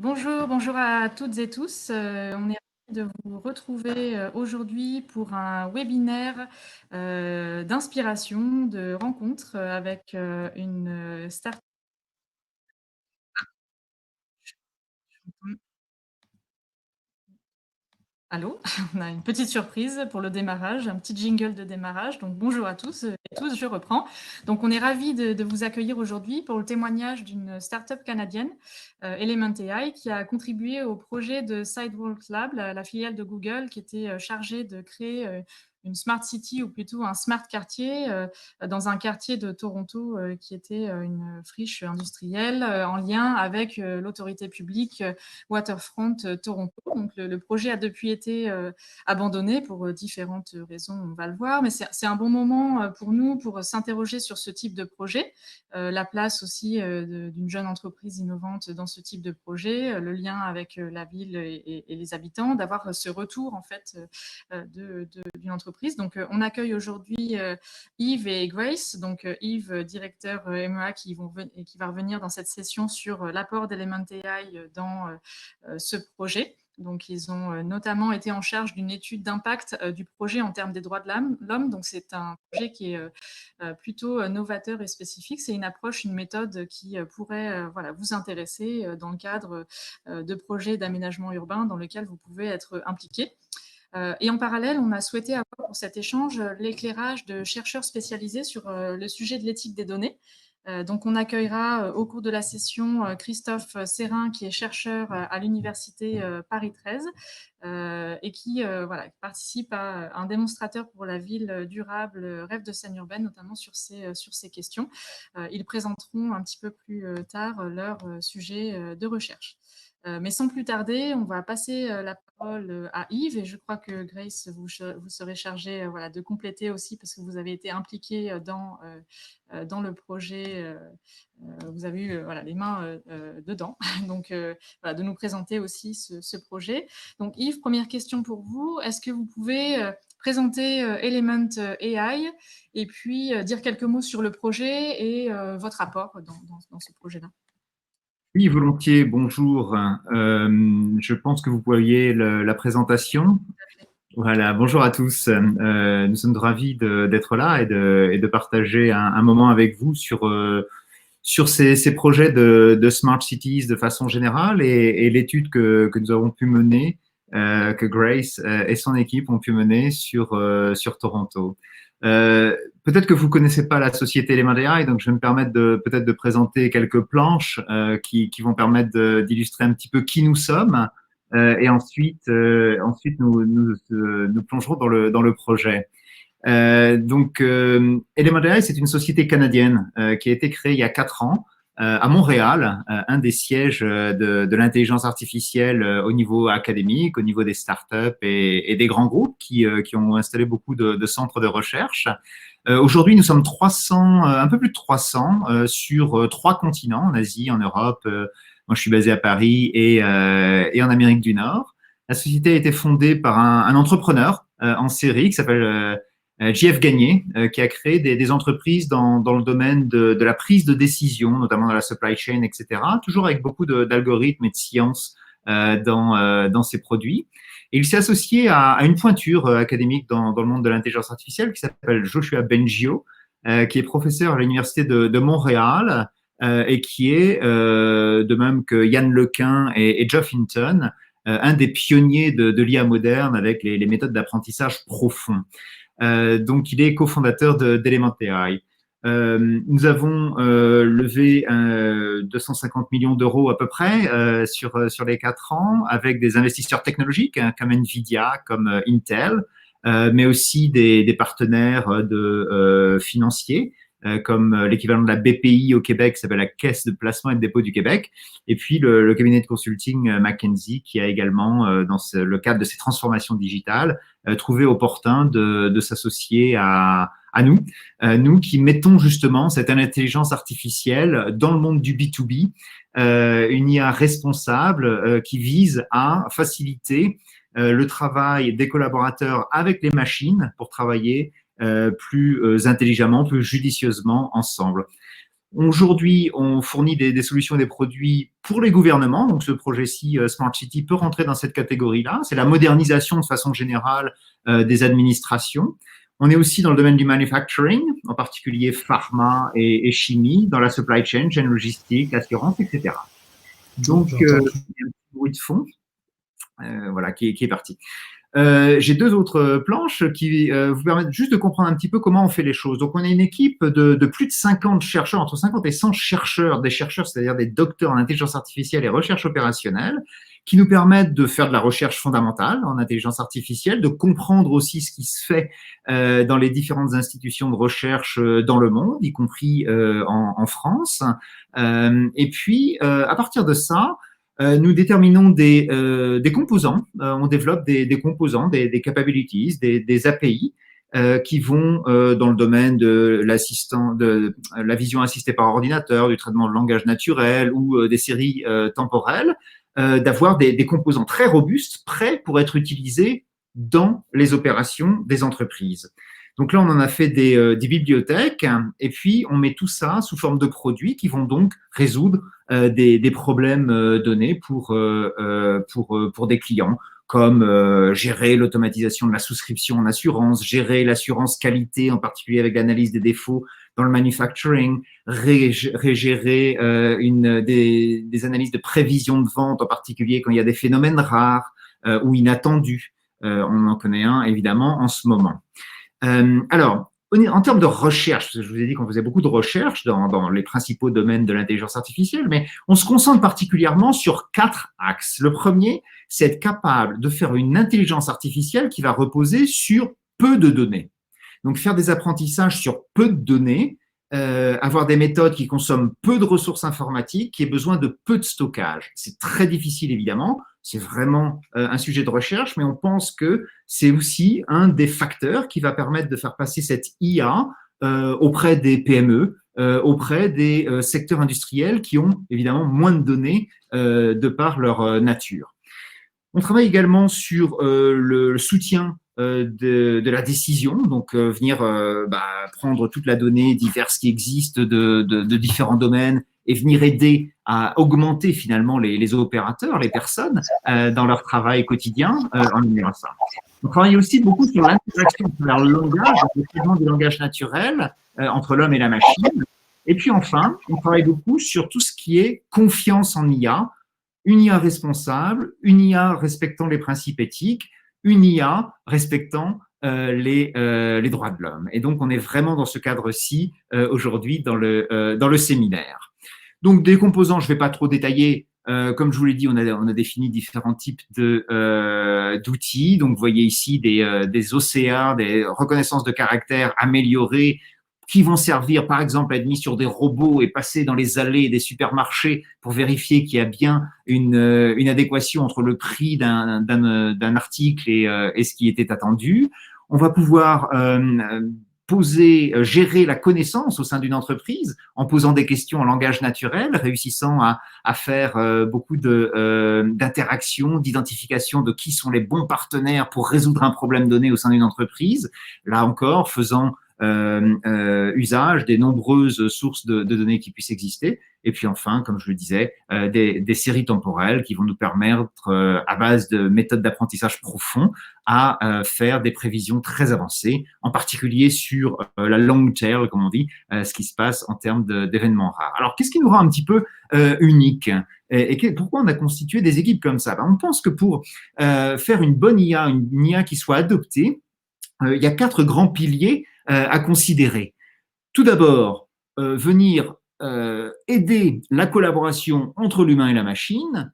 Bonjour à toutes et tous. On est ravis de vous retrouver aujourd'hui pour un webinaire d'inspiration, de rencontre avec une start-up. Allô, on a une petite surprise pour le démarrage, un petit jingle de démarrage. Donc bonjour à tous et tous, je reprends. Donc on est ravis de vous accueillir aujourd'hui pour le témoignage d'une start-up canadienne, Element AI, qui a contribué au projet de Sidewalk Lab, la filiale de Google, qui était chargée de créer une smart city ou plutôt un smart quartier dans un quartier de Toronto qui était une friche industrielle en lien avec l'autorité publique Waterfront Toronto. Donc le projet a depuis été abandonné pour différentes raisons, on va le voir, mais c'est un bon moment pour nous pour s'interroger sur ce type de projet, la place aussi d'une jeune entreprise innovante dans ce type de projet, le lien avec la ville et les habitants, d'avoir ce retour en fait d'une entreprise. Donc on accueille aujourd'hui Yves et Grace. Donc Yves, directeur MEA, qui va revenir dans cette session sur l'apport d'Element AI dans ce projet. Donc, ils ont notamment été en charge d'une étude d'impact du projet en termes des droits de l'homme. Donc, c'est un projet qui est plutôt novateur et spécifique. C'est une approche, une méthode qui pourrait vous intéresser dans le cadre de projets d'aménagement urbain dans lesquels vous pouvez être impliqué. Et en parallèle, on a souhaité avoir pour cet échange l'éclairage de chercheurs spécialisés sur le sujet de l'éthique des données. Donc, on accueillera au cours de la session Christophe Serrin, qui est chercheur à l'université Paris 13 et qui participe à un démonstrateur pour la ville durable Rêve de Seine-Urbaine, notamment sur ces questions. Ils présenteront un petit peu plus tard leur sujet de recherche. Mais sans plus tarder, on va passer la parole à Yves, et je crois que Grace, vous serez chargée de compléter aussi, parce que vous avez été impliquée dans le projet, vous avez eu les mains dedans, donc de nous présenter aussi ce projet. Donc Yves, première question pour vous, est-ce que vous pouvez présenter Element AI et puis dire quelques mots sur le projet et votre apport dans ce projet-là? Oui, volontiers, bonjour. Je pense que vous voyez la présentation. Voilà, bonjour à tous. Nous sommes ravis d'être là et de partager un moment avec vous sur ces projets de Smart Cities de façon générale et l'étude que nous avons pu mener, que Grace et son équipe ont pu mener sur Toronto. Peut-être que vous connaissez pas la société Element AI, donc je vais me permettre peut-être de présenter quelques planches qui vont permettre d'illustrer un petit peu qui nous sommes. Et ensuite nous plongerons dans le projet. Element AI, c'est une société canadienne qui a été créée il y a 4 ans à Montréal, un des sièges de l'intelligence artificielle au niveau académique, au niveau des startups et des grands groupes qui ont installé beaucoup de centres de recherche. Aujourd'hui, nous sommes 300, un peu plus de 300 sur 3 continents, en Asie, en Europe. Moi, je suis basé à Paris et en Amérique du Nord. La société a été fondée par un entrepreneur en série qui s'appelle JF Gagné, qui a créé des entreprises dans le domaine de la prise de décision, notamment dans la supply chain, etc., toujours avec beaucoup d'algorithmes et de sciences dans ses produits. Et il s'est associé à une pointure académique dans le monde de l'intelligence artificielle qui s'appelle Joshua Bengio, qui est professeur à l'Université de Montréal et qui est, de même que Yann Lequin et Geoff Hinton, un des pionniers de l'IA moderne avec les méthodes d'apprentissage profond. Donc, il est cofondateur d'Element AI. Nous avons levé 250 millions d'euros à peu près sur les 4 ans avec des investisseurs technologiques comme Nvidia, comme Intel, mais aussi des partenaires financiers comme l'équivalent de la BPI au Québec, qui s'appelle la Caisse de placement et de dépôt du Québec, et puis le cabinet de consulting McKinsey, qui a également, dans le cadre de ces transformations digitales, trouvé opportun de s'associer à nous, nous qui mettons justement cette intelligence artificielle dans le monde du B2B, une IA responsable qui vise à faciliter le travail des collaborateurs avec les machines pour travailler plus intelligemment, plus judicieusement ensemble. Aujourd'hui, on fournit des solutions et des produits pour les gouvernements. Donc, ce projet-ci, Smart City, peut rentrer dans cette catégorie-là. C'est la modernisation de façon générale des administrations. On est aussi dans le domaine du manufacturing, en particulier pharma et chimie, dans la supply chain, chaîne logistique, assurance, etc. Donc, il y a un petit bruit de fond voilà, qui est parti. J'ai deux autres planches qui vous permettent juste de comprendre un petit peu comment on fait les choses. Donc, on a une équipe de plus de 50 chercheurs, entre 50 et 100 chercheurs, des chercheurs, c'est-à-dire des docteurs en intelligence artificielle et recherche opérationnelle, qui nous permettent de faire de la recherche fondamentale en intelligence artificielle, de comprendre aussi ce qui se fait dans les différentes institutions de recherche dans le monde, y compris en France. Et puis, à partir de ça, nous déterminons des composants, on développe des composants, des capabilities, des API qui vont dans le domaine de la vision assistée par ordinateur, du traitement de langage naturel ou des séries temporelles, d'avoir des composants très robustes, prêts pour être utilisés dans les opérations des entreprises. Donc là, on en a fait des bibliothèques et puis on met tout ça sous forme de produits qui vont donc résoudre des problèmes donnés pour des clients, comme gérer l'automatisation de la souscription en assurance, gérer l'assurance qualité, en particulier avec l'analyse des défauts dans le manufacturing, régérer des analyses de prévision de vente, en particulier quand il y a des phénomènes rares ou inattendus. On en connaît un, évidemment, en ce moment. Alors, en termes de recherche, je vous ai dit qu'on faisait beaucoup de recherche dans les principaux domaines de l'intelligence artificielle, mais on se concentre particulièrement sur 4 axes. Le premier, c'est être capable de faire une intelligence artificielle qui va reposer sur peu de données. Donc, faire des apprentissages sur peu de données, avoir des méthodes qui consomment peu de ressources informatiques, qui aient besoin de peu de stockage. C'est très difficile, évidemment. C'est vraiment un sujet de recherche, mais on pense que c'est aussi un des facteurs qui va permettre de faire passer cette IA auprès des PME, auprès des secteurs industriels qui ont évidemment moins de données de par leur nature. On travaille également sur le soutien de la décision, donc venir prendre toute la donnée diverse qui existe de différents domaines et venir aider à augmenter finalement les opérateurs, les personnes dans leur travail quotidien en lignant ça. On travaille aussi beaucoup sur l'interaction entre le langage, le traitement du langage naturel entre l'homme et la machine. Et puis enfin, on travaille beaucoup sur tout ce qui est confiance en IA, une IA responsable, une IA respectant les principes éthiques, une IA respectant les droits de l'homme. Et donc, on est vraiment dans ce cadre-ci aujourd'hui dans le séminaire. Donc, des composants, je ne vais pas trop détailler. Comme je vous l'ai dit, on a défini différents types d'outils. Donc, vous voyez ici des OCR, des reconnaissances de caractère améliorées, qui vont servir, par exemple, à être mis sur des robots et passer dans les allées des supermarchés pour vérifier qu'il y a bien une adéquation entre le prix d'un article et ce qui était attendu. On va pouvoir gérer la connaissance au sein d'une entreprise en posant des questions en langage naturel, réussissant à faire beaucoup d'interactions, d'identification de qui sont les bons partenaires pour résoudre un problème donné au sein d'une entreprise. Là encore, faisant usage des nombreuses sources de données qui puissent exister. Et puis enfin, comme je le disais, des séries temporelles qui vont nous permettre, à base de méthodes d'apprentissage profond, à faire des prévisions très avancées, en particulier sur la long tail, comme on dit, ce qui se passe en termes d'événements rares. Alors, qu'est-ce qui nous rend un petit peu unique et pourquoi on a constitué des équipes comme ça? On pense que pour faire une bonne IA, une IA qui soit adoptée, il y a 4 grands piliers à considérer. Tout d'abord, venir aider la collaboration entre l'humain et la machine.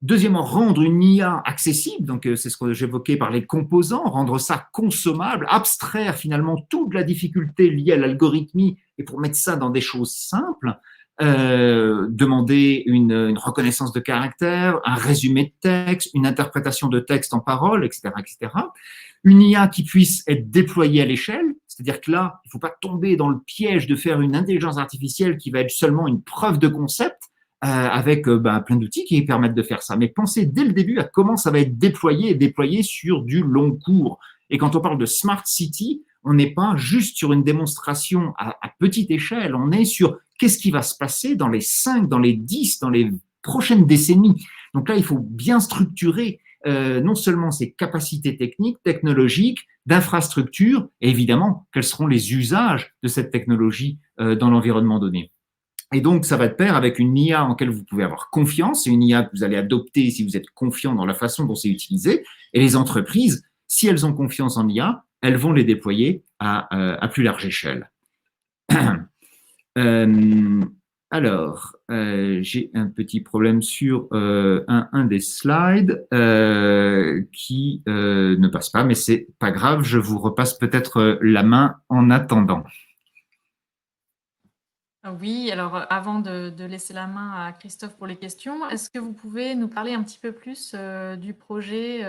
Deuxièmement, rendre une IA accessible, donc c'est ce que j'évoquais par les composants, rendre ça consommable, abstraire finalement toute la difficulté liée à l'algorithmie et pour mettre ça dans des choses simples, demander une reconnaissance de caractère, un résumé de texte, une interprétation de texte en parole, etc., etc. Une IA qui puisse être déployée à l'échelle, c'est-à-dire que là, il ne faut pas tomber dans le piège de faire une intelligence artificielle qui va être seulement une preuve de concept avec plein d'outils qui permettent de faire ça. Mais pensez dès le début à comment ça va être déployé et déployé sur du long cours. Et quand on parle de Smart City, On n'est pas juste sur une démonstration à petite échelle, on est sur qu'est-ce qui va se passer dans les 5, dans les 10, dans les prochaines décennies. Donc là, il faut bien structurer non seulement ses capacités techniques, technologiques, d'infrastructure, et évidemment, quels seront les usages de cette technologie dans l'environnement donné. Et donc, ça va de pair avec une IA en laquelle vous pouvez avoir confiance, c'est une IA que vous allez adopter si vous êtes confiant dans la façon dont c'est utilisé. Et les entreprises, si elles ont confiance en l'IA, elles vont les déployer à plus large échelle. Alors, j'ai un petit problème sur un des slides qui ne passe pas, mais c'est pas grave, je vous repasse peut-être la main en attendant. Oui, alors avant de laisser la main à Christophe pour les questions, est-ce que vous pouvez nous parler un petit peu plus du projet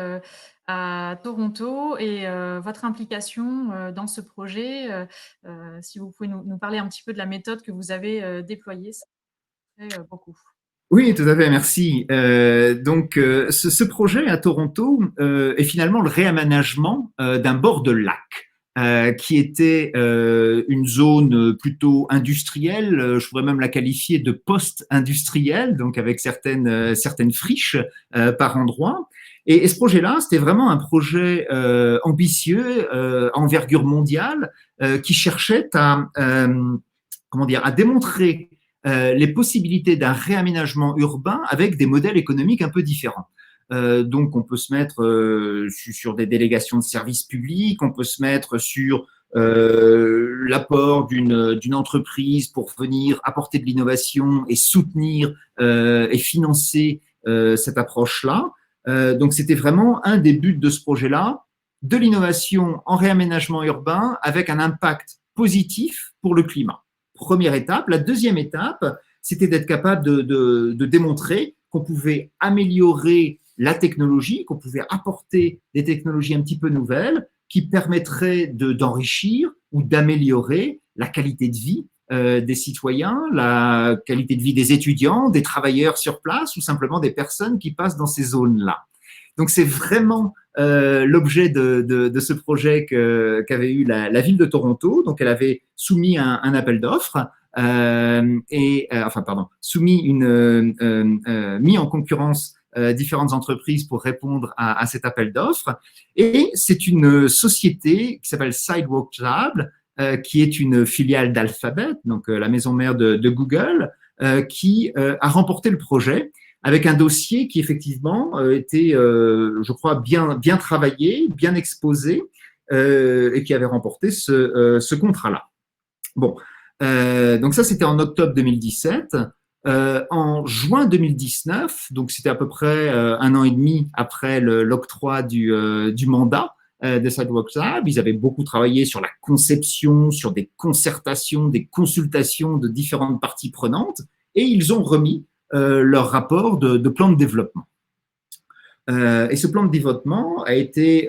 à Toronto et votre implication dans ce projet? Si vous pouvez nous parler un petit peu de la méthode que vous avez déployée, ça m'intéresse beaucoup. Oui, tout à fait, merci. Donc, ce projet à Toronto est finalement le réaménagement d'un bord de lac. Qui était une zone plutôt industrielle, je pourrais même la qualifier de post-industrielle, donc avec certaines friches par endroit. Et ce projet-là, c'était vraiment un projet ambitieux, envergure mondiale, qui cherchait à démontrer les possibilités d'un réaménagement urbain avec des modèles économiques un peu différents. Donc, on peut se mettre sur des délégations de services publics, on peut se mettre sur l'apport d'une entreprise pour venir apporter de l'innovation et soutenir et financer cette approche-là. Donc, c'était vraiment un des buts de ce projet-là, de l'innovation en réaménagement urbain avec un impact positif pour le climat. Première étape. La deuxième étape, c'était d'être capable de démontrer qu'on pouvait améliorer la technologie, qu'on pouvait apporter des technologies un petit peu nouvelles qui permettraient d'enrichir ou d'améliorer la qualité de vie des citoyens, la qualité de vie des étudiants, des travailleurs sur place ou simplement des personnes qui passent dans ces zones-là. Donc, c'est vraiment l'objet de ce projet qu'avait eu la ville de Toronto. Donc, elle avait soumis un appel d'offres mis en concurrence différentes entreprises pour répondre à cet appel d'offres. Et c'est une société qui s'appelle Sidewalk Lab, qui est une filiale d'Alphabet, donc la maison mère de Google, qui a remporté le projet avec un dossier qui effectivement était, je crois, bien travaillé, bien exposé, et qui avait remporté ce contrat-là. Bon, donc ça, c'était en octobre 2017. En juin 2019, donc c'était à peu près un an et demi après l'octroi du mandat de Sidewalk Lab, ils avaient beaucoup travaillé sur la conception, sur des concertations, des consultations de différentes parties prenantes, et ils ont remis leur rapport de plan de développement. Et ce plan de développement a été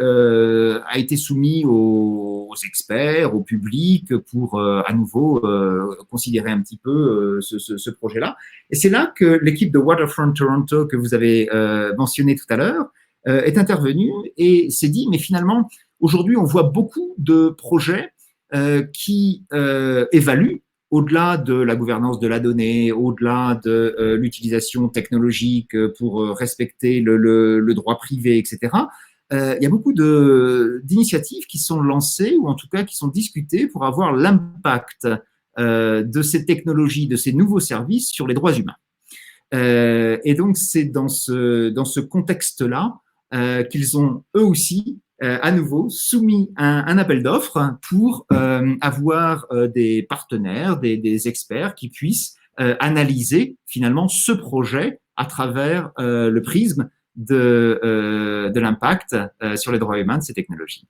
soumis aux experts, au public, pour à nouveau considérer un petit peu ce projet-là. Et c'est là que l'équipe de Waterfront Toronto, que vous avez mentionné tout à l'heure, est intervenue et s'est dit, mais finalement, aujourd'hui, on voit beaucoup de projets qui évaluent au-delà de la gouvernance de la donnée, au-delà de l'utilisation technologique pour respecter le droit privé, etc., il y a beaucoup d'initiatives qui sont lancées ou en tout cas qui sont discutées pour avoir l'impact de ces technologies, de ces nouveaux services sur les droits humains. Et donc, c'est dans ce contexte-là qu'ils ont eux aussi à nouveau soumis un appel d'offres pour avoir des partenaires, des experts qui puissent analyser finalement ce projet à travers le prisme de l'impact sur les droits humains de ces technologies.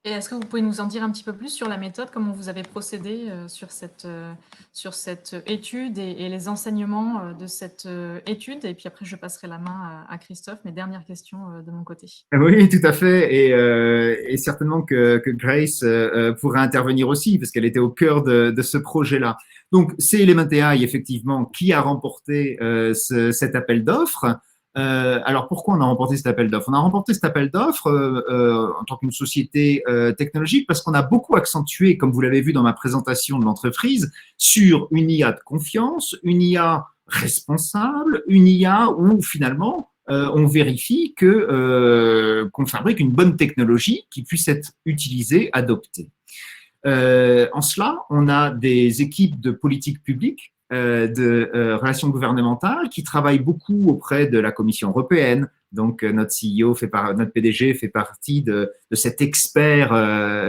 Et est-ce que vous pouvez nous en dire un petit peu plus sur la méthode, comment vous avez procédé sur cette étude et les enseignements de cette étude? Et puis après, je passerai la main à Christophe. Mes dernières questions de mon côté. Oui, tout à fait. Et certainement que Grace pourrait intervenir aussi, parce qu'elle était au cœur de ce projet-là. Donc, c'est Element AI, effectivement, qui a remporté cet appel d'offres. Alors, pourquoi on a remporté cet appel d'offres? On a remporté cet appel d'offres en tant qu'une société technologique parce qu'on a beaucoup accentué, comme vous l'avez vu dans ma présentation de l'entreprise, sur une IA de confiance, une IA responsable, une IA où finalement on vérifie que qu'on fabrique une bonne technologie qui puisse être utilisée, adoptée. En cela, on a des équipes de politique publique, de relations gouvernementales qui travaillent beaucoup auprès de la Commission européenne. Donc, notre CEO notre PDG fait partie de cet expert,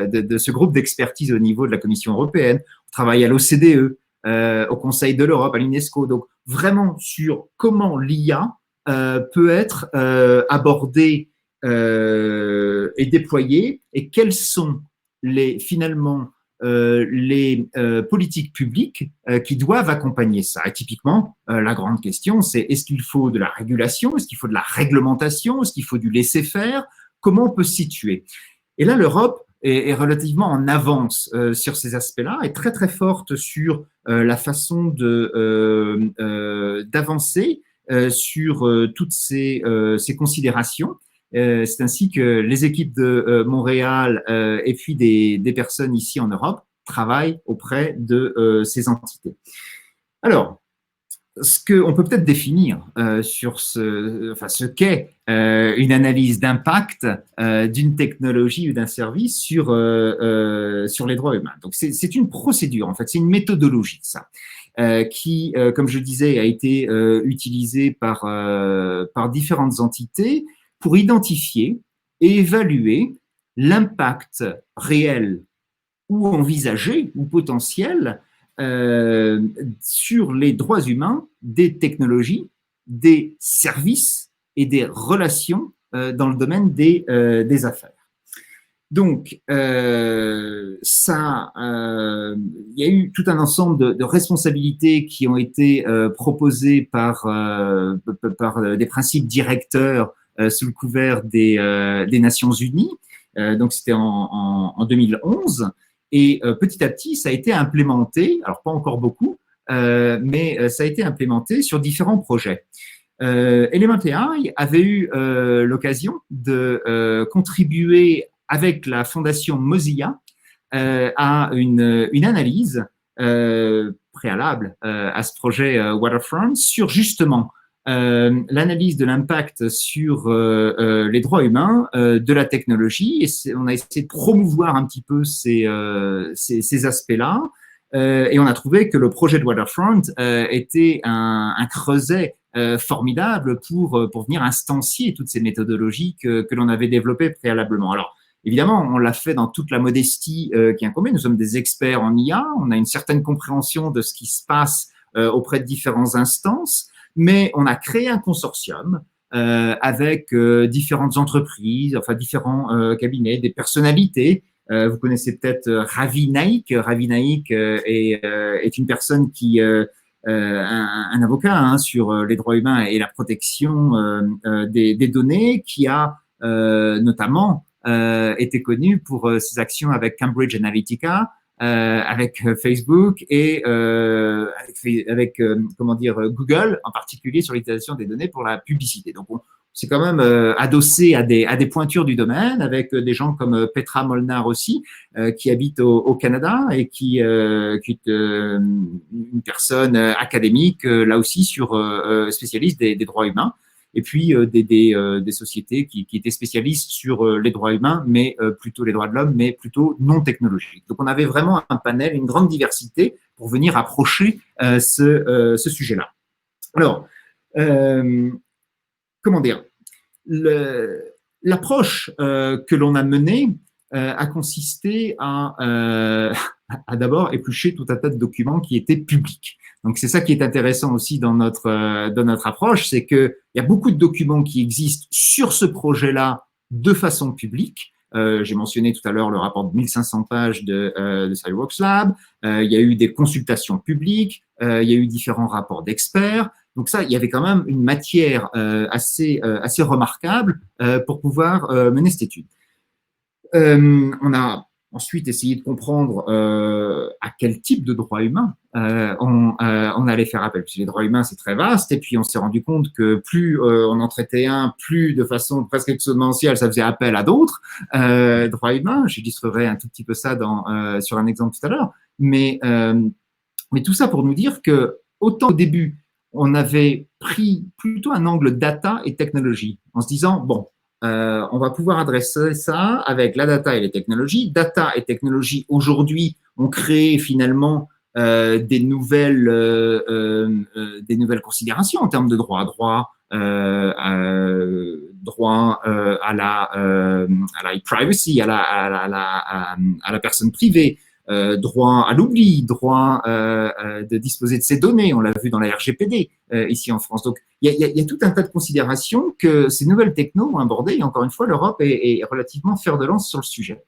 de ce groupe d'expertise au niveau de la Commission européenne. On travaille à l'OCDE, au Conseil de l'Europe, à l'UNESCO. Donc, vraiment sur comment l'IA peut être abordée et déployée et quels sont finalement les politiques publiques qui doivent accompagner ça. Et typiquement, la grande question, c'est est-ce qu'il faut de la régulation, est-ce qu'il faut de la réglementation, est-ce qu'il faut du laisser-faire, comment on peut se situer? Et là, l'Europe est relativement en avance sur ces aspects-là, est très très forte sur la façon d'avancer sur toutes ces considérations. C'est ainsi que les équipes de Montréal et puis des personnes ici en Europe travaillent auprès de ces entités. Alors, ce qu'on peut peut-être définir sur ce qu'est une analyse d'impact d'une technologie ou d'un service sur les droits humains. Donc, c'est une procédure, en fait, c'est une méthodologie, ça, qui, comme je disais, a été utilisée par différentes entités pour identifier et évaluer l'impact réel ou envisagé ou potentiel sur les droits humains des technologies, des services et des relations dans le domaine des affaires. Donc, il y a eu tout un ensemble de responsabilités qui ont été proposées par des principes directeurs sous le couvert des Nations Unies. Donc, c'était en 2011. Et petit à petit, ça a été implémenté, alors pas encore beaucoup, mais ça a été implémenté sur différents projets. Element AI avait eu l'occasion de contribuer avec la fondation Mozilla à une analyse préalable à ce projet Waterfront sur justement l'analyse de l'impact sur les droits humains de la technologie. Et on a essayé de promouvoir un petit peu ces aspects-là. Et on a trouvé que le projet de Waterfront était un creuset formidable pour venir instancier toutes ces méthodologies que l'on avait développées préalablement. Alors, évidemment, on l'a fait dans toute la modestie qui incombe. Nous sommes des experts en IA, on a une certaine compréhension de ce qui se passe auprès de différentes instances, mais on a créé un consortium avec différentes entreprises, enfin différents cabinets, des personnalités. Vous connaissez peut-être Ravi Naik. Ravi Naik est une personne qui un avocat sur les droits humains et la protection des données, qui a notamment été connu pour ses actions avec Cambridge Analytica, avec Facebook et avec comment dire, Google, en particulier sur l'utilisation des données pour la publicité. Donc, c'est quand même adossé à des pointures du domaine, avec des gens comme Petra Molnar aussi, qui habite au Canada et qui est une personne académique, là aussi, spécialiste des droits humains. Et puis des sociétés qui étaient spécialistes sur les droits humains, mais plutôt les droits de l'homme, mais plutôt non technologiques. Donc, on avait vraiment un panel, une grande diversité pour venir approcher ce sujet-là. Alors, comment dire, l'approche que l'on a menée a consisté à d'abord éplucher tout un tas de documents qui étaient publics. Donc, c'est ça qui est intéressant aussi dans notre approche, c'est qu'il y a beaucoup de documents qui existent sur ce projet-là de façon publique. J'ai mentionné tout à l'heure le rapport de 1500 pages de Cyworks Lab. Il y a eu des consultations publiques. Il y a eu différents rapports d'experts. Donc ça, il y avait quand même une matière assez remarquable pour pouvoir mener cette étude. On a ensuite essayer de comprendre à quel type de droit humain on allait faire appel. Puis les droits humains, c'est très vaste, et puis on s'est rendu compte que plus on en traitait un, plus de façon presque exponentielle, ça faisait appel à d'autres droits humains. J'illustrerai un tout petit peu ça sur un exemple tout à l'heure. Mais tout ça pour nous dire que, autant au début, on avait pris plutôt un angle data et technologie, en se disant, bon, on va pouvoir adresser ça avec la data et les technologies. Data et technologie, aujourd'hui, ont créé finalement des nouvelles considérations en termes de droit à la privacy, à la personne privée, droit à l'oubli, droit de disposer de ses données, on l'a vu dans la RGPD ici en France. Donc, il y a tout un tas de considérations que ces nouvelles technos ont abordées, et encore une fois, l'Europe est relativement fer de lance sur le sujet.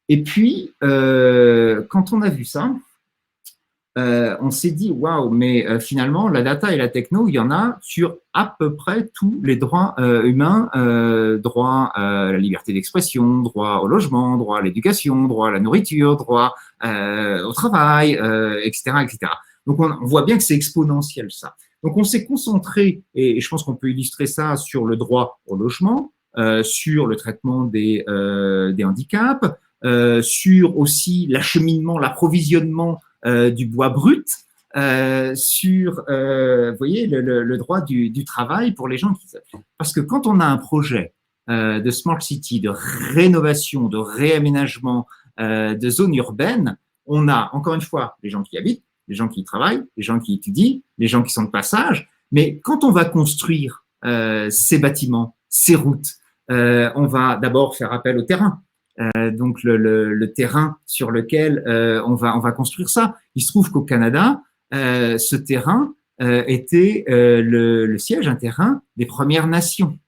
Et puis, quand on a vu ça, on s'est dit, waouh, mais finalement, la data et la techno, il y en a sur à peu près tous les droits humains, droit à la liberté d'expression, droit au logement, droit à l'éducation, droit à la nourriture, droit au travail, etc., etc. Donc, on voit bien que c'est exponentiel, ça. Donc, on s'est concentré, et je pense qu'on peut illustrer ça sur le droit au logement, sur le traitement des handicaps, sur aussi l'acheminement, l'approvisionnement du bois brut, sur, vous voyez, le droit du travail pour les gens qui... Parce que quand on a un projet de Smart City, de rénovation, de réaménagement de zones urbaines, on a, encore une fois, les gens qui habitent, les gens qui y travaillent, les gens qui étudient, les gens qui sont de passage, mais quand on va construire ces bâtiments, ces routes, on va d'abord faire appel au terrain. Donc le terrain sur lequel on va construire ça. Il se trouve qu'au Canada, ce terrain était le siège, un terrain des Premières Nations.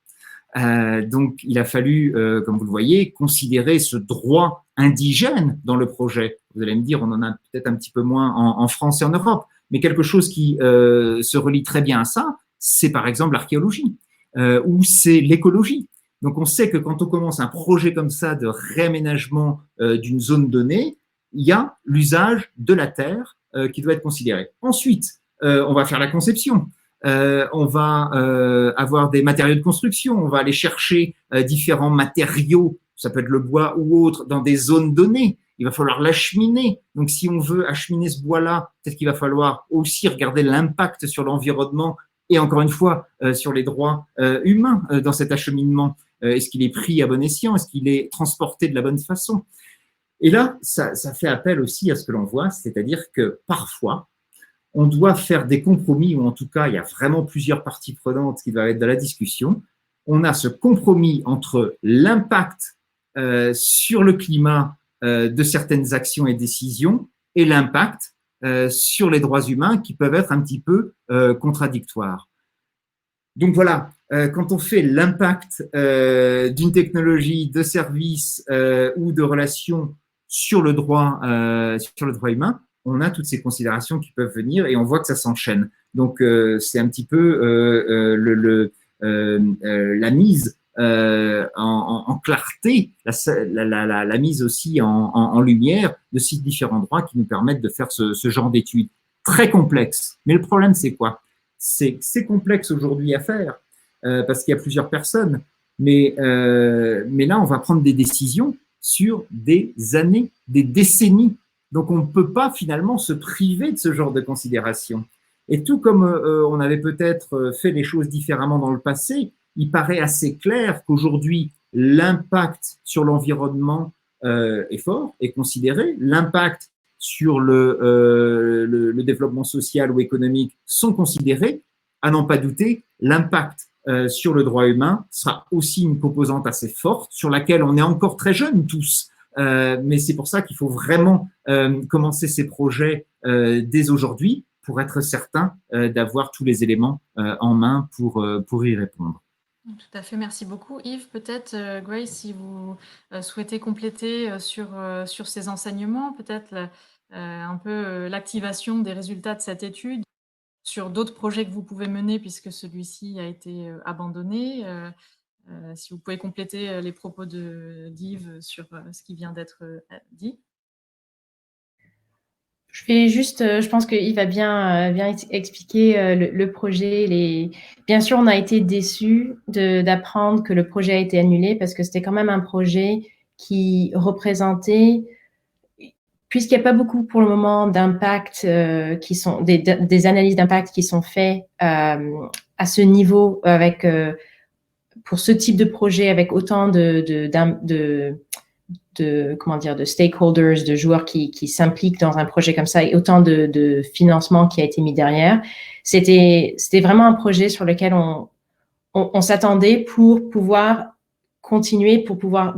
Donc il a fallu, comme vous le voyez, considérer ce droit indigène dans le projet. Vous allez me dire, on en a peut-être un petit peu moins en France et en Europe, mais quelque chose qui se relie très bien à ça, c'est par exemple l'archéologie ou c'est l'écologie. Donc, on sait que quand on commence un projet comme ça de réaménagement d'une zone donnée, il y a l'usage de la terre qui doit être considéré. Ensuite, on va faire la conception. On va avoir des matériaux de construction. On va aller chercher différents matériaux, ça peut être le bois ou autre, dans des zones données. Il va falloir l'acheminer. Donc, si on veut acheminer ce bois-là, peut-être qu'il va falloir aussi regarder l'impact sur l'environnement et encore une fois sur les droits humains dans cet acheminement. Est-ce qu'il est pris à bon escient? Est-ce qu'il est transporté de la bonne façon? Et là, ça fait appel aussi à ce que l'on voit, c'est-à-dire que parfois, on doit faire des compromis, ou en tout cas, il y a vraiment plusieurs parties prenantes qui doivent être dans la discussion. On a ce compromis entre l'impact sur le climat de certaines actions et décisions et l'impact sur les droits humains qui peuvent être un petit peu contradictoires. Donc voilà, quand on fait l'impact d'une technologie, de service ou de relation sur le droit humain, on a toutes ces considérations qui peuvent venir et on voit que ça s'enchaîne. Donc c'est un petit peu la mise en clarté, la mise aussi en lumière de ces différents droits qui nous permettent de faire ce genre d'études très complexes. Mais le problème, c'est quoi? C'est complexe aujourd'hui à faire parce qu'il y a plusieurs personnes, mais là, on va prendre des décisions sur des années, des décennies. Donc, on ne peut pas finalement se priver de ce genre de considération. Et tout comme on avait peut-être fait les choses différemment dans le passé, il paraît assez clair qu'aujourd'hui, l'impact sur l'environnement est fort, est considéré. L'impact sur le développement social ou économique sont considérés, à n'en pas douter, l'impact sur le droit humain sera aussi une composante assez forte sur laquelle on est encore très jeunes tous. Mais c'est pour ça qu'il faut vraiment commencer ces projets dès aujourd'hui pour être certain d'avoir tous les éléments en main pour y répondre. Tout à fait, merci beaucoup. Yves, peut-être, Grace, si vous souhaitez compléter sur ces enseignements, peut-être un peu l'activation des résultats de cette étude sur d'autres projets que vous pouvez mener puisque celui-ci a été abandonné. Si vous pouvez compléter les propos d'Yves sur ce qui vient d'être dit. Je vais juste, je pense qu'Yves va bien expliquer le projet. Bien sûr, on a été déçus d'apprendre que le projet a été annulé parce que c'était quand même un projet qui représentait, puisqu'il n'y a pas beaucoup pour le moment d'impact qui sont des analyses d'impact qui sont faites à ce niveau avec pour ce type de projet avec autant comment dire, de stakeholders, de joueurs qui s'impliquent dans un projet comme ça et autant de financement qui a été mis derrière. C'était vraiment un projet sur lequel on s'attendait pour pouvoir continuer, pour pouvoir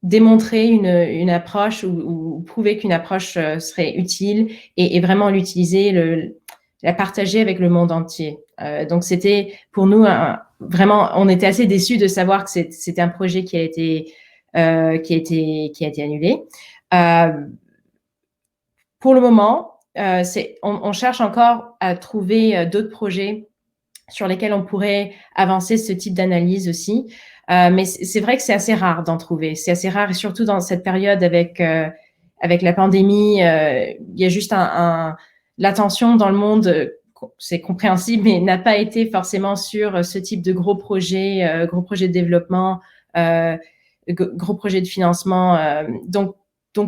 démontrer une approche ou prouver qu'une approche serait utile et vraiment l'utiliser, la partager avec le monde entier. Donc, c'était pour nous vraiment, on était assez déçus de savoir que c'était un projet qui a été annulé. Pour le moment, on cherche encore à trouver d'autres projets sur lesquels on pourrait avancer ce type d'analyse aussi. Mais c'est vrai que c'est assez rare d'en trouver. C'est assez rare et surtout dans cette période avec la pandémie, il y a juste l'attention dans le monde, c'est compréhensible, mais n'a pas été forcément sur ce type de gros projets de développement, gros projets de financement. Donc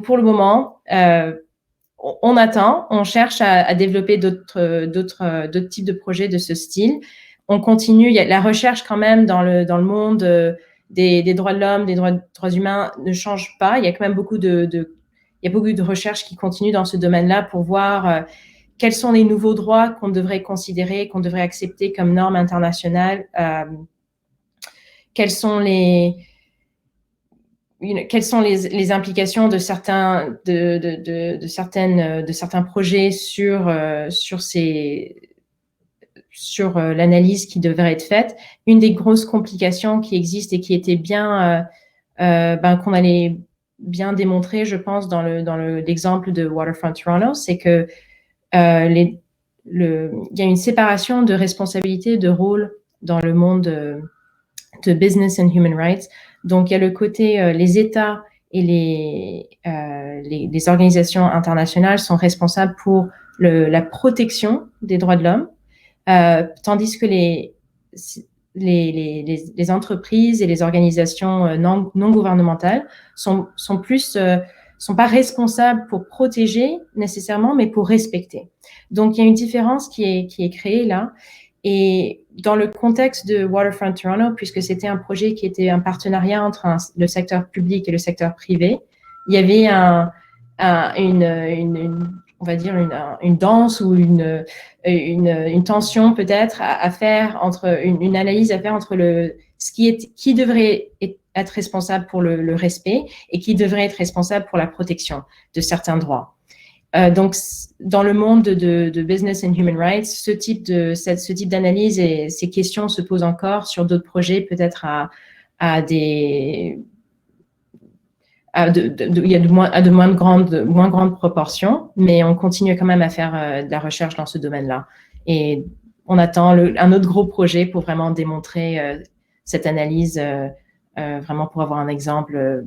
pour le moment, on attend, on cherche à développer d'autres types de projets de ce style. On continue, il y a la recherche quand même dans le monde des droits de l'homme, des droits humains ne change pas. Il y a quand même beaucoup de recherches qui continuent dans ce domaine-là pour voir quels sont les nouveaux droits qu'on devrait considérer, qu'on devrait accepter comme normes internationales, quelles sont les implications de certains projets sur l'analyse qui devrait être faite. Une des grosses complications qui existent et qui était bien qu'on allait bien démontrer, je pense, dans l'exemple de Waterfront Toronto, c'est que il y a une séparation de responsabilités, de rôles dans le monde de business and human rights. Donc, il y a le côté, les États et les organisations internationales sont responsables pour la protection des droits de l'homme, tandis que les entreprises et les organisations non gouvernementales sont pas responsables pour protéger nécessairement, mais pour respecter. Donc, il y a une différence qui est créée là. Et dans le contexte de Waterfront Toronto, puisque c'était un projet qui était un partenariat entre le secteur public et le secteur privé, il y avait on va dire une danse ou une tension peut-être à faire entre une analyse à faire entre qui devrait être responsable pour le respect et qui devrait être responsable pour la protection de certains droits. Donc, dans le monde de business and human rights, ce type d'analyse et ces questions se posent encore sur d'autres projets, peut-être il y a de moins grandes proportions, mais on continue quand même à faire de la recherche dans ce domaine-là. Et on attend un autre gros projet pour vraiment démontrer cette analyse, vraiment pour avoir un exemple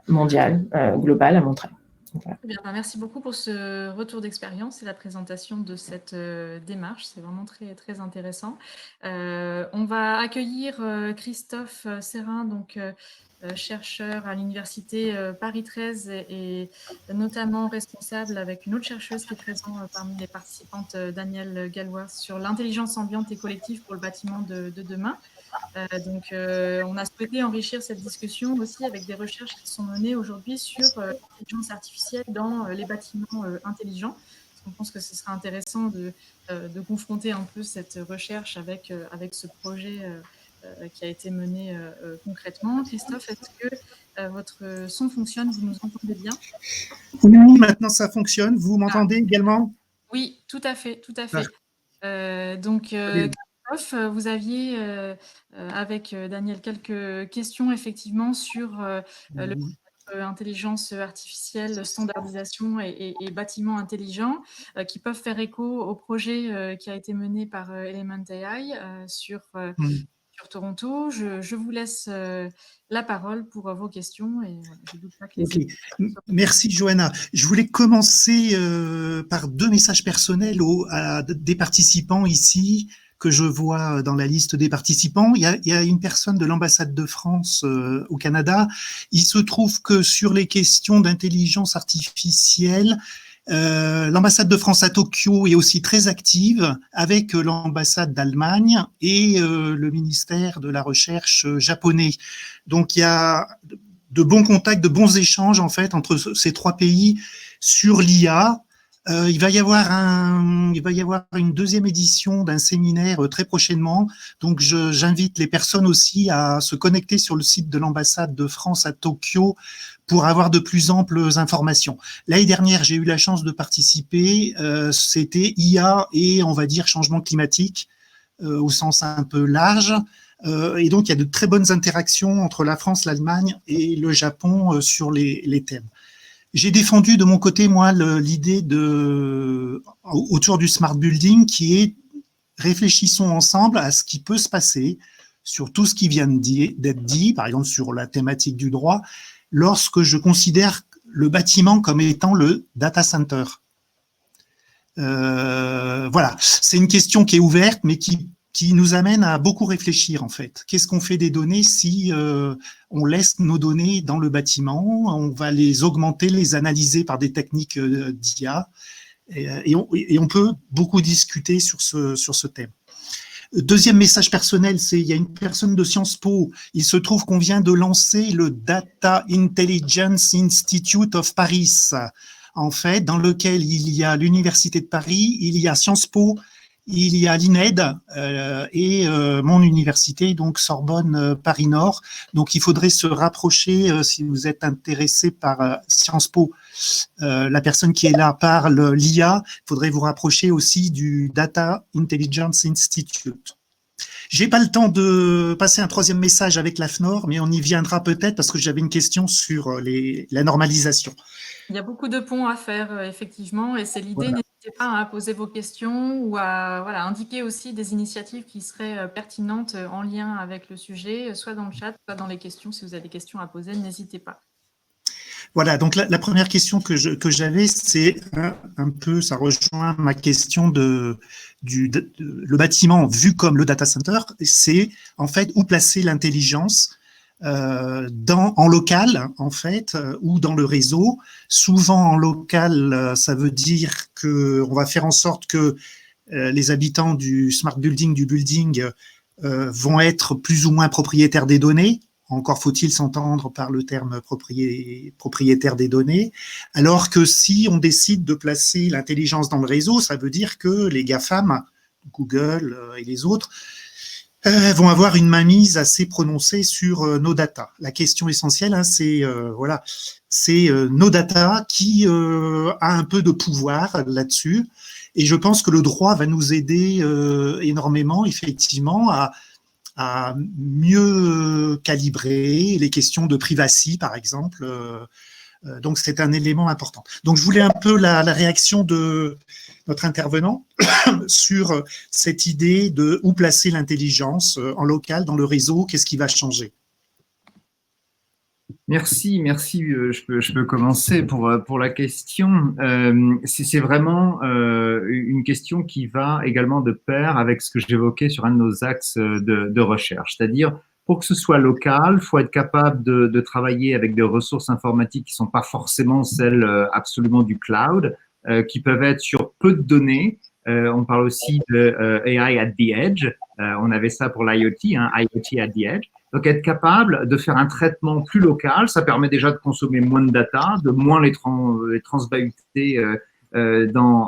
mondial, global à montrer. Voilà. Bien, merci beaucoup pour ce retour d'expérience et la présentation de cette démarche. C'est vraiment très, très intéressant. On va accueillir Christophe Serrin, donc chercheur à l'université Paris 13 et notamment responsable avec une autre chercheuse qui est présente parmi les participantes, Danielle Gallois, sur l'intelligence ambiante et collective pour le bâtiment de demain. Donc, on a souhaité enrichir cette discussion aussi avec des recherches qui sont menées aujourd'hui sur l'intelligence artificielle dans les bâtiments intelligents. Parce qu'on pense que ce sera intéressant de confronter un peu cette recherche avec ce projet qui a été mené concrètement. Christophe, est-ce que votre son fonctionne? Vous nous entendez bien? Oui, maintenant ça fonctionne. Vous m'entendez également? Oui, tout à fait, tout à fait. Donc, vous aviez, avec Daniel, quelques questions effectivement sur intelligence artificielle, standardisation et bâtiments intelligents qui peuvent faire écho au projet qui a été mené par Element AI sur sur Toronto. Je vous laisse la parole pour vos questions. Et voilà, je doute pas que les Merci Johanna. Je voulais commencer par 2 messages personnels à des participants ici que je vois dans la liste des participants. Il y a une personne de l'ambassade de France au Canada. Il se trouve que sur les questions d'intelligence artificielle, l'ambassade de France à Tokyo est aussi très active avec l'ambassade d'Allemagne et le ministère de la Recherche japonais. Donc il y a de bons contacts, de bons échanges en fait entre ces 3 pays sur l'IA. Il va y avoir une 2e édition d'un séminaire très prochainement. Donc, j'invite les personnes aussi à se connecter sur le site de l'ambassade de France à Tokyo pour avoir de plus amples informations. L'année dernière, j'ai eu la chance de participer. C'était IA et, on va dire, changement climatique au sens un peu large. Et donc, il y a de très bonnes interactions entre la France, l'Allemagne et le Japon sur les thèmes. J'ai défendu de mon côté, moi, l'idée autour du smart building qui est réfléchissons ensemble à ce qui peut se passer sur tout ce qui vient d'être dit, par exemple sur la thématique du droit, lorsque je considère le bâtiment comme étant le data center. Voilà, c'est une question qui est ouverte, mais qui nous amène à beaucoup réfléchir en fait. Qu'est-ce qu'on fait des données si on laisse nos données dans le bâtiment? On va les augmenter, les analyser par des techniques d'IA et on peut beaucoup discuter sur ce thème. 2e message personnel, il y a une personne de Sciences Po. Il se trouve qu'on vient de lancer le Data Intelligence Institute of Paris, en fait, dans lequel il y a l'Université de Paris, il y a Sciences Po, il y a l'INED et mon université, donc Sorbonne Paris Nord. Donc, il faudrait se rapprocher, si vous êtes intéressé par Sciences Po, la personne qui est là parle l'IA, il faudrait vous rapprocher aussi du Data Intelligence Institute. J'ai pas le temps de passer un 3e message avec l'AFNOR, mais on y viendra peut-être parce que j'avais une question sur la normalisation. Il y a beaucoup de ponts à faire, effectivement, et c'est l'idée. Voilà. N'hésitez pas à poser vos questions ou à indiquer aussi des initiatives qui seraient pertinentes en lien avec le sujet, soit dans le chat, soit dans les questions. Si vous avez des questions à poser, n'hésitez pas. Voilà, donc la première question que j'avais, c'est un peu, ça rejoint ma question le bâtiment vu comme le data center, c'est en fait où placer l'intelligence en local, en fait, ou dans le réseau. Souvent en local, ça veut dire qu'on va faire en sorte que les habitants du smart building, vont être plus ou moins propriétaires des données. Encore faut-il s'entendre par le terme propriétaire des données. Alors que si on décide de placer l'intelligence dans le réseau, ça veut dire que les GAFAM, Google et les autres, vont avoir une mainmise assez prononcée sur nos data. La question essentielle, c'est nos data qui a un peu de pouvoir là-dessus. Et je pense que le droit va nous aider énormément, effectivement, à mieux calibrer les questions de privacy, par exemple. Donc, c'est un élément important. Donc, je voulais un peu la réaction de notre intervenant sur cette idée de où placer l'intelligence en local, dans le réseau, qu'est-ce qui va changer. Merci. Je peux commencer pour la question. C'est vraiment une question qui va également de pair avec ce que j'évoquais sur un de nos axes de recherche, c'est-à-dire pour que ce soit local, il faut être capable de travailler avec des ressources informatiques qui ne sont pas forcément celles absolument du cloud, qui peuvent être sur peu de données. On parle aussi de AI at the edge. On avait ça pour l'IoT, IoT at the edge. Donc, être capable de faire un traitement plus local, ça permet déjà de consommer moins de data, de moins les transbahuter dans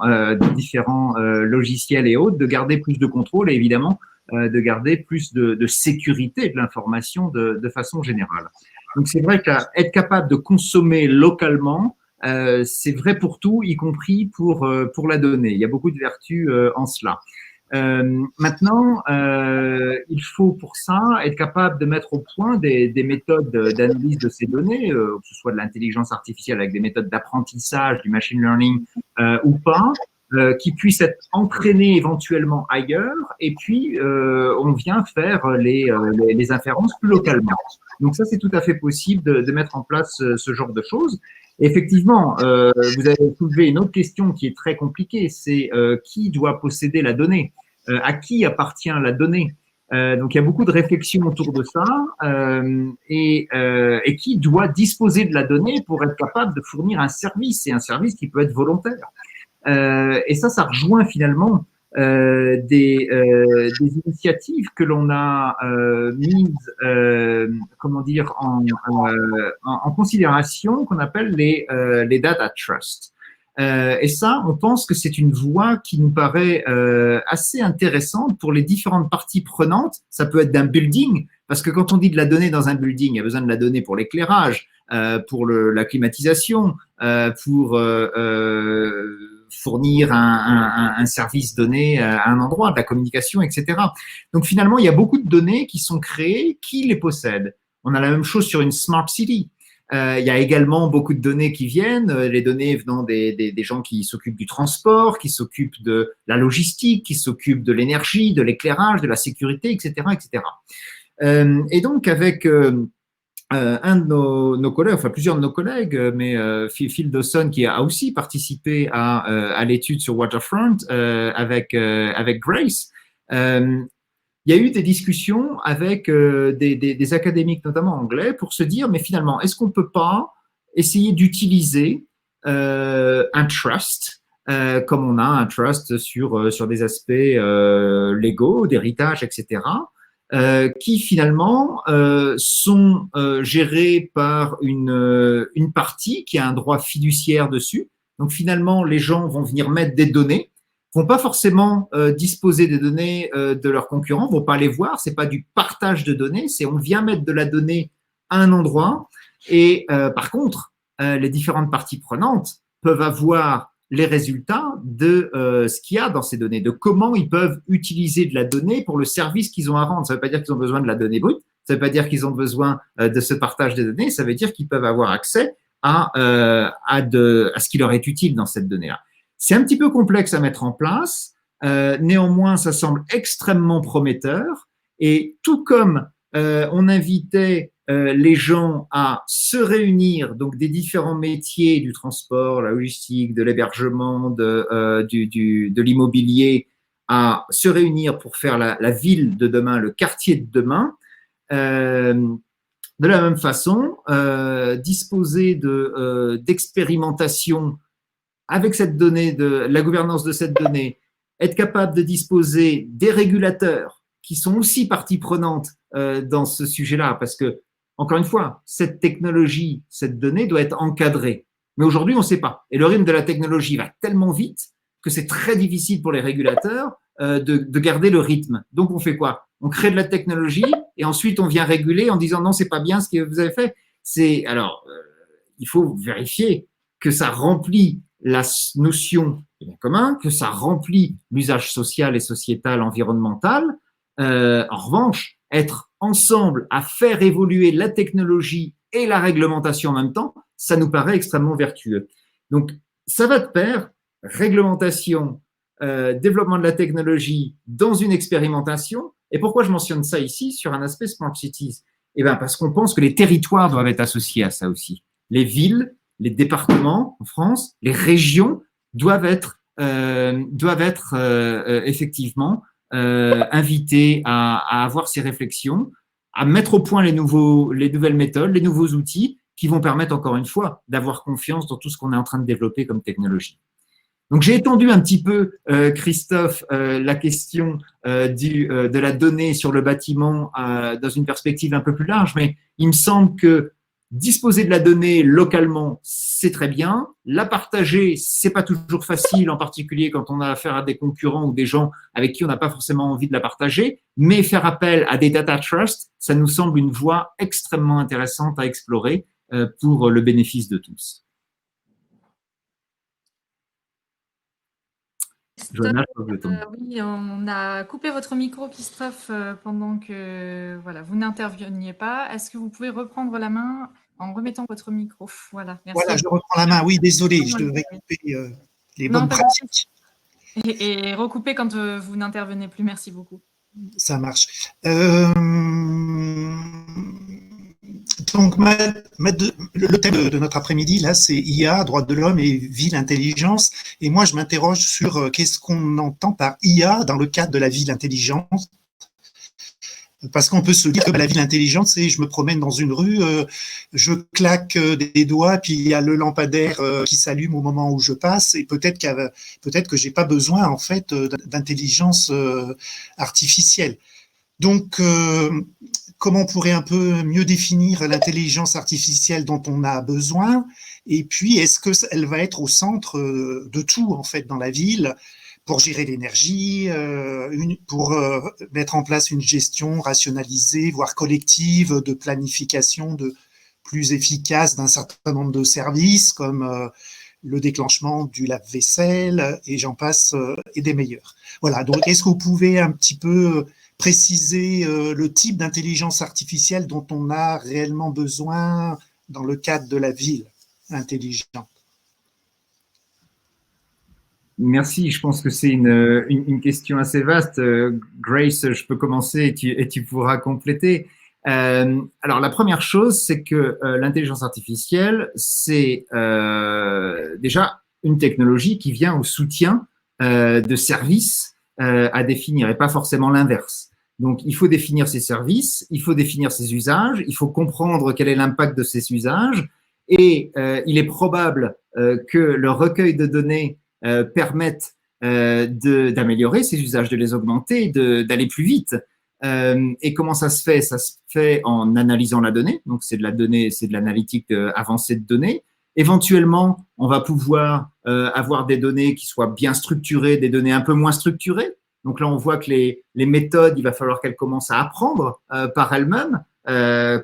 différents logiciels et autres, de garder plus de contrôle et évidemment de garder plus de sécurité de l'information de façon générale. Donc, c'est vrai qu'être capable de consommer localement, c'est vrai pour tout, y compris pour la donnée. Il y a beaucoup de vertus en cela. Maintenant, il faut pour ça être capable de mettre au point des méthodes d'analyse de ces données, que ce soit de l'intelligence artificielle avec des méthodes d'apprentissage, du machine learning ou pas, qui puissent être entraînées éventuellement ailleurs, et puis on vient faire les inférences plus localement. Donc ça, c'est tout à fait possible de mettre en place ce genre de choses. Effectivement, vous avez soulevé une autre question qui est très compliquée, c'est qui doit posséder la donnée, à qui appartient la donnée. Donc il y a beaucoup de réflexions autour de ça, et qui doit disposer de la donnée pour être capable de fournir un service, et un service qui peut être volontaire. Et ça rejoint finalement des initiatives que l'on a mises, comment dire, en considération, qu'on appelle les data trusts. Et ça, on pense que c'est une voie qui nous paraît assez intéressante pour les différentes parties prenantes. Ça peut être d'un building, parce que quand on dit de la donnée dans un building, il y a besoin de la donnée pour l'éclairage, pour la climatisation, pour fournir un service donné à un endroit, de la communication, etc. Donc finalement, il y a beaucoup de données qui sont créées, qui les possèdent. On a la même chose sur une smart city. Il y a également beaucoup de données qui viennent, les données venant des gens qui s'occupent du transport, qui s'occupent de la logistique, qui s'occupent de l'énergie, de l'éclairage, de la sécurité, etc., etc. Et donc avec un de nos collègues, enfin plusieurs de nos collègues, mais Phil Dawson qui a aussi participé à l'étude sur Waterfront avec Grace, il y a eu des discussions avec des académiques, notamment anglais, pour se dire, mais finalement, est-ce qu'on ne peut pas essayer d'utiliser un trust, comme on a un trust sur des aspects légaux, d'héritage, etc., qui finalement sont gérés par une partie qui a un droit fiduciaire dessus. Donc finalement, les gens vont venir mettre des données, vont pas forcément disposer des données de leurs concurrents, vont pas les voir, c'est pas du partage de données, c'est on vient mettre de la donnée à un endroit, et par contre, les différentes parties prenantes peuvent avoir les résultats de ce qu'il y a dans ces données, de comment ils peuvent utiliser de la donnée pour le service qu'ils ont à rendre. Ça ne veut pas dire qu'ils ont besoin de la donnée brute, ça ne veut pas dire qu'ils ont besoin de ce partage des données, ça veut dire qu'ils peuvent avoir accès à ce qui leur est utile dans cette donnée-là. C'est un petit peu complexe à mettre en place, néanmoins ça semble extrêmement prometteur, et tout comme on invitait les gens à se réunir, donc des différents métiers du transport, la logistique, de l'hébergement, de l'immobilier, à se réunir pour faire la ville de demain, le quartier de demain. De la même façon, disposer d'expérimentation avec cette donnée, de la gouvernance de cette donnée, être capable de disposer des régulateurs qui sont aussi partie prenante dans ce sujet-là, parce que encore une fois, cette technologie, cette donnée doit être encadrée. Mais aujourd'hui, on ne sait pas. Et le rythme de la technologie va tellement vite que c'est très difficile pour les régulateurs de garder le rythme. Donc, on fait quoi? On crée de la technologie et ensuite on vient réguler en disant non, c'est pas bien ce que vous avez fait. Il faut vérifier que ça remplit la notion du bien commun, que ça remplit l'usage social et sociétal, environnemental. En revanche, être ensemble à faire évoluer la technologie et la réglementation en même temps, ça nous paraît extrêmement vertueux. Donc, ça va de pair, réglementation, développement de la technologie dans une expérimentation. Et pourquoi je mentionne ça ici sur un aspect Smart Cities? Eh bien, parce qu'on pense que les territoires doivent être associés à ça aussi. Les villes, les départements en France, les régions doivent être effectivement invités à avoir ces réflexions, à mettre au point les nouvelles méthodes, les nouveaux outils qui vont permettre, encore une fois, d'avoir confiance dans tout ce qu'on est en train de développer comme technologie. Donc, j'ai étendu un petit peu, Christophe, la question de la donnée sur le bâtiment dans une perspective un peu plus large, mais il me semble que disposer de la donnée localement, c'est très bien. La partager, c'est pas toujours facile, en particulier quand on a affaire à des concurrents ou des gens avec qui on n'a pas forcément envie de la partager. Mais faire appel à des data trusts, ça nous semble une voie extrêmement intéressante à explorer pour le bénéfice de tous. Johanna, oui, on a coupé votre micro, Christophe, pendant que voilà, vous n'interveniez pas. Est-ce que vous pouvez reprendre la main en remettant votre micro? Voilà, merci. Voilà, je reprends la main. Oui, désolé, je devais couper les bonnes pratiques. Et recoupez quand vous n'intervenez plus. Merci beaucoup. Ça marche. Donc, le thème de notre après-midi, là, c'est IA, droits de l'homme et ville intelligence. Et moi, je m'interroge sur qu'est-ce qu'on entend par IA dans le cadre de la ville intelligente. Parce qu'on peut se dire que la ville intelligente, c'est je me promène dans une rue, je claque des doigts, puis il y a le lampadaire qui s'allume au moment où je passe, et peut-être que j'ai pas besoin en fait d'intelligence artificielle. Donc, comment on pourrait un peu mieux définir l'intelligence artificielle dont on a besoin? Et puis, est-ce qu'elle va être au centre de tout en fait dans la ville? Pour gérer l'énergie, pour mettre en place une gestion rationalisée, voire collective, de planification plus efficace d'un certain nombre de services, comme le déclenchement du lave-vaisselle, et j'en passe, et des meilleurs. Voilà, donc est-ce que vous pouvez un petit peu préciser le type d'intelligence artificielle dont on a réellement besoin dans le cadre de la ville intelligente? Merci, je pense que c'est une question assez vaste. Grace, je peux commencer et tu pourras compléter. Alors, la première chose, c'est que l'intelligence artificielle, c'est déjà une technologie qui vient au soutien de services à définir et pas forcément l'inverse. Donc, il faut définir ces services, il faut définir ces usages, il faut comprendre quel est l'impact de ces usages et il est probable que le recueil de données permettent d'améliorer ces usages, de les augmenter, d'aller plus vite. Et comment ça se fait? Ça se fait en analysant la donnée. Donc, c'est de la donnée, c'est de l'analytique avancée de données. Éventuellement, on va pouvoir avoir des données qui soient bien structurées, des données un peu moins structurées. Donc là, on voit que les méthodes, il va falloir qu'elles commencent à apprendre par elles-mêmes,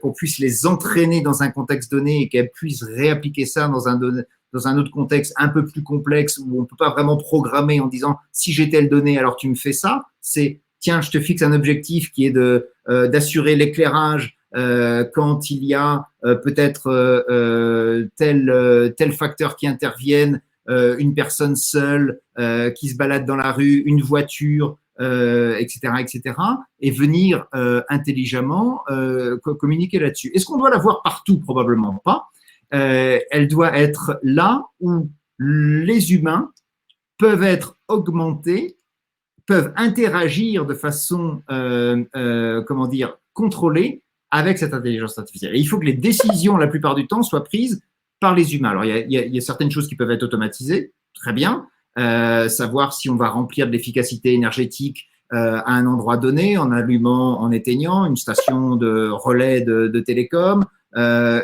qu'on puisse les entraîner dans un contexte donné et qu'elles puissent réappliquer ça dans un autre contexte un peu plus complexe où on ne peut pas vraiment programmer en disant si j'ai telle donnée, alors tu me fais ça. C'est tiens, je te fixe un objectif qui est d'assurer l'éclairage quand il y a peut-être tel facteur qui intervienne, une personne seule qui se balade dans la rue, une voiture, etc., etc., et venir intelligemment communiquer là-dessus. Est-ce qu'on doit la voir partout? Probablement pas. Elle doit être là où les humains peuvent être augmentés, peuvent interagir de façon, comment dire, contrôlée avec cette intelligence artificielle. Et il faut que les décisions, la plupart du temps, soient prises par les humains. Alors, il y a certaines choses qui peuvent être automatisées, très bien. Savoir si on va remplir de l'efficacité énergétique à un endroit donné, en allumant, en éteignant, une station de relais de télécom, un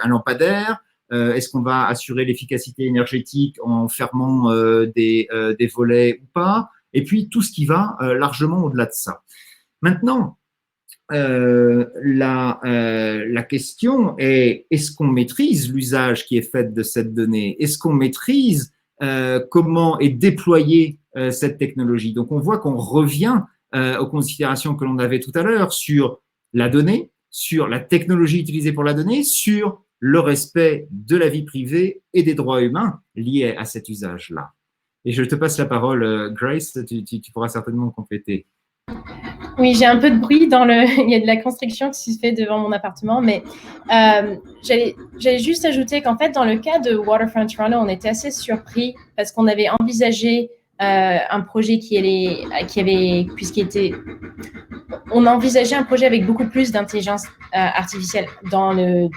lampadaire. Est-ce qu'on va assurer l'efficacité énergétique en fermant des volets ou pas? Et puis, tout ce qui va largement au-delà de ça. Maintenant, la question est, est-ce qu'on maîtrise l'usage qui est fait de cette donnée? Est-ce qu'on maîtrise comment est déployée cette technologie? Donc, on voit qu'on revient aux considérations que l'on avait tout à l'heure sur la donnée, sur la technologie utilisée pour la donnée, sur le respect de la vie privée et des droits humains liés à cet usage-là. Et je te passe la parole, Grace, tu pourras certainement compléter. Oui, j'ai un peu de bruit il y a de la construction qui se fait devant mon appartement, mais j'allais juste ajouter qu'en fait, dans le cas de Waterfront Toronto, on était assez surpris parce qu'on avait envisagé un projet on a envisagé un projet avec beaucoup plus d'intelligence artificielle dans le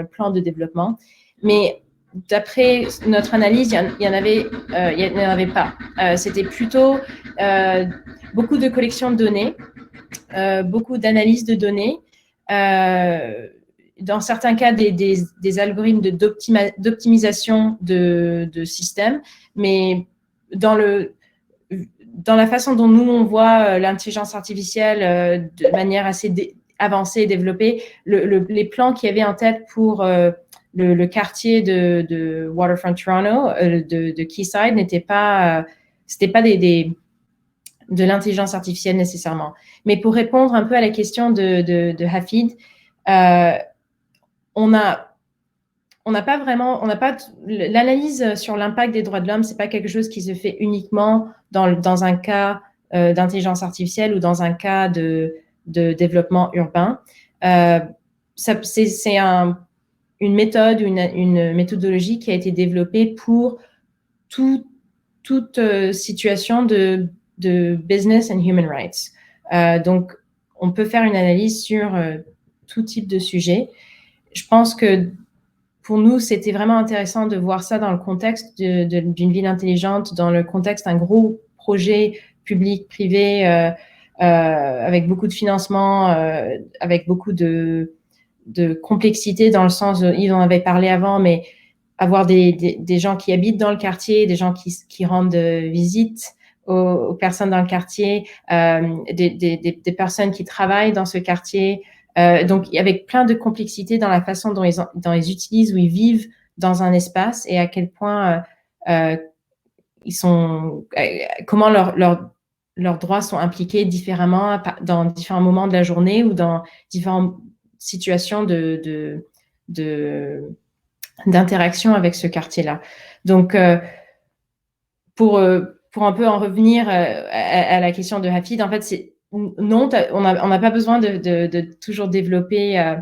plan de développement, mais d'après notre analyse, il n'y en avait pas. C'était plutôt beaucoup de collection de données, beaucoup d'analyse de données, dans certains cas des algorithmes d'optimisation de systèmes, mais dans la façon dont nous on voit l'intelligence artificielle de manière assez avancée et développée, les plans qu'il y avait en tête pour le quartier de Waterfront Toronto, de Quayside, c'était pas de l'intelligence artificielle nécessairement. Mais pour répondre un peu à la question de Hafid, on n'a pas vraiment, l'analyse sur l'impact des droits de l'homme, c'est pas quelque chose qui se fait uniquement dans un cas d'intelligence artificielle ou dans un cas de développement urbain. C'est une méthode, une méthodologie qui a été développée pour toute situation de business and human rights. Donc, on peut faire une analyse sur tout type de sujet. Je pense que pour nous, c'était vraiment intéressant de voir ça dans le contexte d'une ville intelligente, dans le contexte d'un gros projet public-privé avec beaucoup de financement, avec beaucoup de complexité dans le sens, Yves en avait parlé avant, mais avoir des gens qui habitent dans le quartier, des gens qui rendent visite aux personnes dans le quartier, des personnes qui travaillent dans ce quartier. Donc, avec plein de complexité dans la façon dont ils utilisent ou ils vivent dans un espace et à quel point comment leurs droits sont impliqués différemment dans différents moments de la journée ou dans différentes situations d'interaction avec ce quartier-là. Donc, pour un peu en revenir à la question de Hafid, en fait, non, on n'a pas besoin de toujours développer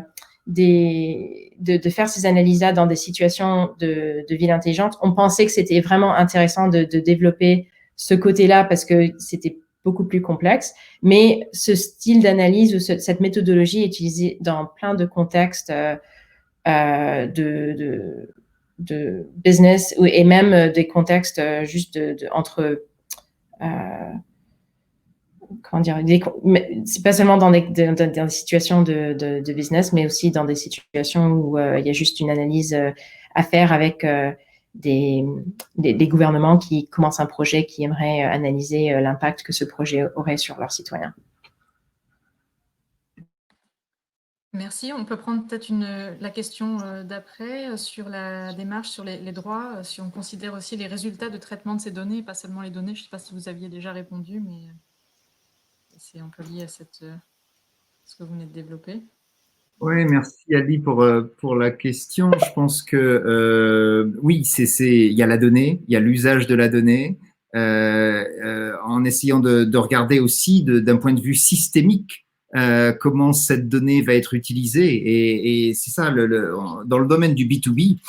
de faire ces analyses-là dans des situations de ville intelligente. On pensait que c'était vraiment intéressant de développer ce côté-là parce que c'était beaucoup plus complexe, mais ce style d'analyse ou cette méthodologie est utilisée dans plein de contextes de business et même des contextes juste entre comment dire, c'est pas seulement dans des situations de business, mais aussi dans des situations où il y a juste une analyse à faire avec des gouvernements qui commencent un projet, qui aimeraient analyser l'impact que ce projet aurait sur leurs citoyens. Merci. On peut prendre peut-être la question d'après sur la démarche sur les droits, si on considère aussi les résultats de traitement de ces données, pas seulement les données. Je ne sais pas si vous aviez déjà répondu, mais c'est un peu lié à ce que vous venez de développer. Oui, merci Ali pour la question. Je pense que oui, il y a la donnée, il y a l'usage de la donnée, en essayant de regarder aussi d'un point de vue systémique comment cette donnée va être utilisée. Et c'est ça, dans le domaine du B2B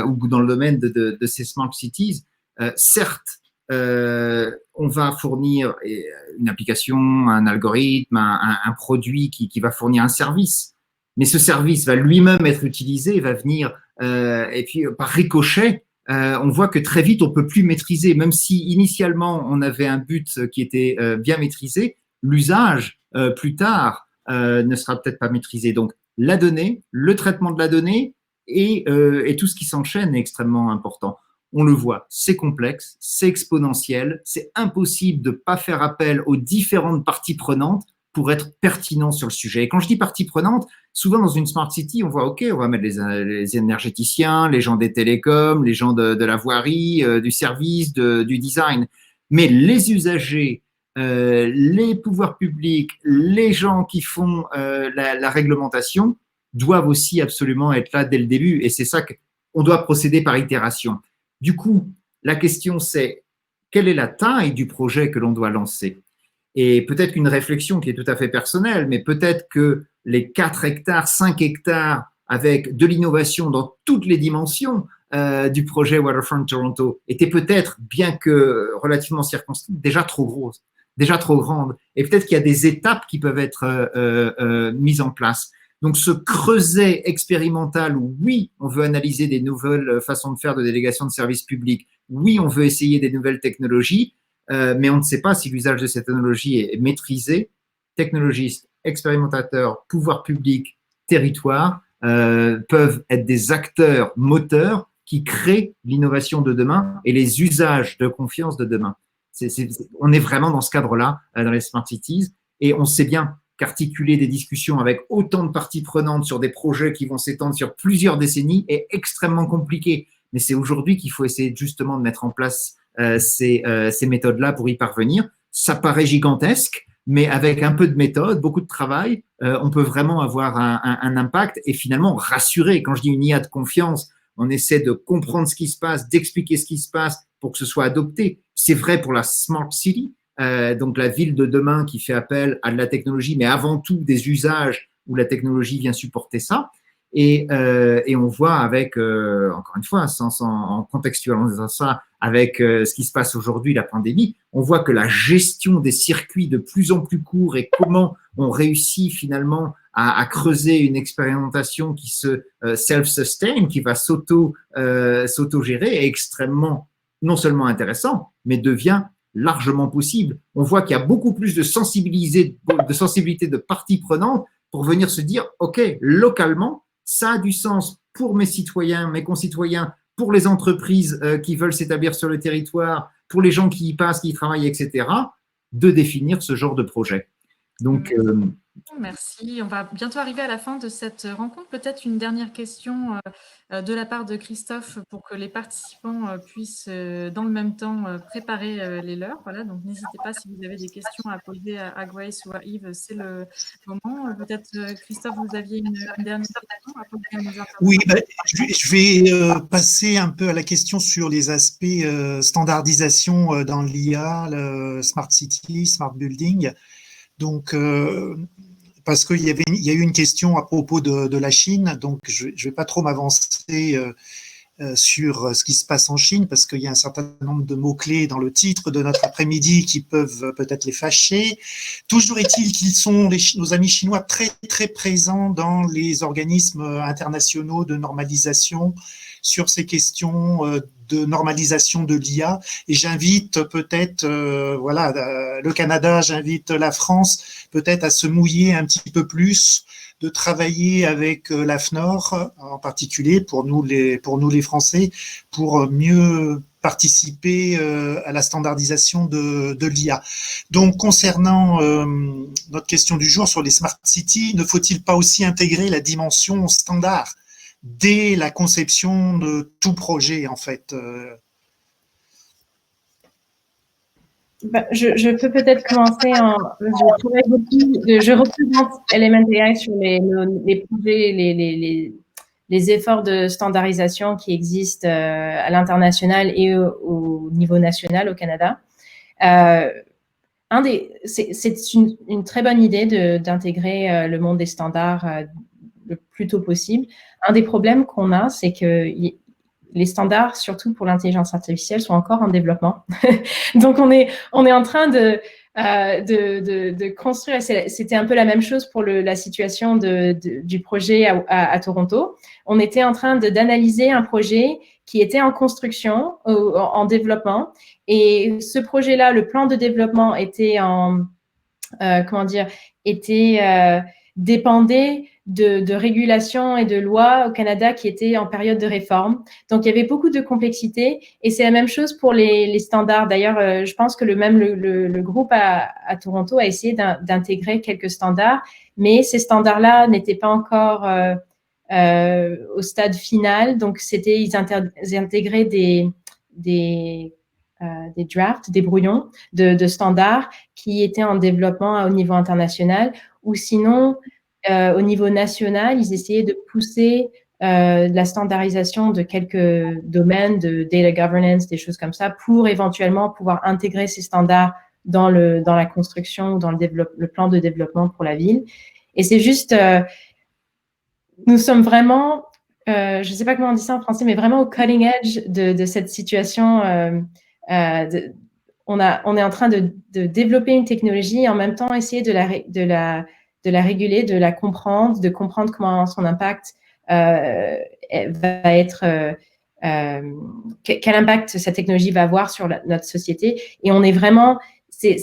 ou dans le domaine de ces smart cities, certes, on va fournir une application, un algorithme, un produit qui va fournir un service. Mais ce service va lui-même être utilisé, va venir, et puis par ricochet, on voit que très vite, on peut plus maîtriser. Même si initialement, on avait un but qui était bien maîtrisé, l'usage, plus tard, ne sera peut-être pas maîtrisé. Donc, la donnée, le traitement de la donnée et tout ce qui s'enchaîne est extrêmement important. On le voit, c'est complexe, c'est exponentiel, c'est impossible de ne pas faire appel aux différentes parties prenantes pour être pertinent sur le sujet. Et quand je dis parties prenantes, souvent dans une smart city, on voit, OK, on va mettre les énergéticiens, les gens des télécoms, les gens de la voirie, du service, du design. Mais les usagers, les pouvoirs publics, les gens qui font la réglementation doivent aussi absolument être là dès le début. Et c'est ça qu'on doit procéder par itération. Du coup, la question c'est quelle est la taille du projet que l'on doit lancer? Et peut-être qu'une réflexion qui est tout à fait personnelle, mais peut-être que les 4 hectares, 5 hectares avec de l'innovation dans toutes les dimensions du projet Waterfront Toronto étaient peut-être, bien que relativement circonscrites, déjà trop grosses, déjà trop grandes. Et peut-être qu'il y a des étapes qui peuvent être mises en place. Donc, ce creuset expérimental où, oui, on veut analyser des nouvelles façons de faire de délégation de services publics, oui, on veut essayer des nouvelles technologies, mais on ne sait pas si l'usage de cette technologie est maîtrisé. Technologistes, expérimentateurs, pouvoirs publics, territoires peuvent être des acteurs moteurs qui créent l'innovation de demain et les usages de confiance de demain. On est vraiment dans ce cadre-là dans les Smart Cities et on sait bien qu'articuler des discussions avec autant de parties prenantes sur des projets qui vont s'étendre sur plusieurs décennies est extrêmement compliqué. Mais c'est aujourd'hui qu'il faut essayer justement de mettre en place ces méthodes-là pour y parvenir. Ça paraît gigantesque, mais avec un peu de méthode, beaucoup de travail, on peut vraiment avoir un impact et finalement rassurer. Quand je dis une IA de confiance, on essaie de comprendre ce qui se passe, d'expliquer ce qui se passe pour que ce soit adopté. C'est vrai pour la Smart City, donc la ville de demain qui fait appel à de la technologie, mais avant tout des usages où la technologie vient supporter ça. Et on voit avec, encore une fois, en contextualisant ça avec ce qui se passe aujourd'hui, la pandémie, on voit que la gestion des circuits de plus en plus courts et comment on réussit finalement à creuser une expérimentation qui se self-sustain, qui va s'auto-gérer est extrêmement, non seulement intéressant, mais devient largement possible. On voit qu'il y a beaucoup plus de sensibilité de parties prenantes pour venir se dire, OK, localement, ça a du sens pour mes citoyens, mes concitoyens, pour les entreprises qui veulent s'établir sur le territoire, pour les gens qui y passent, qui y travaillent, etc., de définir ce genre de projet. Donc, merci. On va bientôt arriver à la fin de cette rencontre. Peut-être une dernière question de la part de Christophe pour que les participants puissent, dans le même temps, préparer les leurs. Voilà, donc n'hésitez pas si vous avez des questions à poser à Grace ou à Yves, c'est le moment. Peut-être, Christophe, vous aviez une dernière question à poser à nos intervenants. Oui, je vais passer un peu à la question sur les aspects standardisation dans l'IA, le Smart City, Smart Building. Donc, parce qu'il y a eu une question à propos de la Chine, donc je ne vais pas trop m'avancer sur ce qui se passe en Chine, parce qu'il y a un certain nombre de mots-clés dans le titre de notre après-midi qui peuvent peut-être les fâcher. Toujours est-il qu'ils sont, nos amis chinois, très, très présents dans les organismes internationaux de normalisation sur ces questions de normalisation de l'IA. Et j'invite peut-être, le Canada, j'invite la France peut-être à se mouiller un petit peu plus, de travailler avec l'AFNOR en particulier, pour nous les Français, pour mieux participer à la standardisation de l'IA. Donc, concernant notre question du jour sur les Smart Cities, ne faut-il pas aussi intégrer la dimension standard dès la conception de tout projet, en fait? Je peux peut-être commencer je représente Element AI sur les projets, les efforts de standardisation qui existent à l'international et au niveau national au Canada. C'est une très bonne idée d'intégrer le monde des standards le plus tôt possible. Un des problèmes qu'on a, c'est que les standards, surtout pour l'intelligence artificielle, sont encore en développement. Donc, on est en train de construire. C'était un peu la même chose pour la situation du projet à Toronto. On était en train d'analyser un projet qui était en construction, en développement. Et ce projet-là, le plan de développement était dépendait de régulations et de lois au Canada qui étaient en période de réforme. Donc, il y avait beaucoup de complexité et c'est la même chose pour les standards. D'ailleurs, je pense que le groupe à Toronto a essayé d'intégrer quelques standards, mais ces standards-là n'étaient pas encore au stade final. Donc, ils intégraient des drafts, des brouillons de standards qui étaient en développement au niveau international, ou sinon, au niveau national, ils essayaient de pousser la standardisation de quelques domaines de data governance, des choses comme ça, pour éventuellement pouvoir intégrer ces standards dans la construction ou dans le plan de développement pour la ville. Et c'est juste, nous sommes vraiment, je ne sais pas comment on dit ça en français, mais vraiment au cutting edge de cette situation. On est en train de développer une technologie et en même temps essayer de la réguler, de la comprendre, de comprendre comment son impact va être, quel impact cette technologie va avoir sur notre société. Et on est vraiment, c'est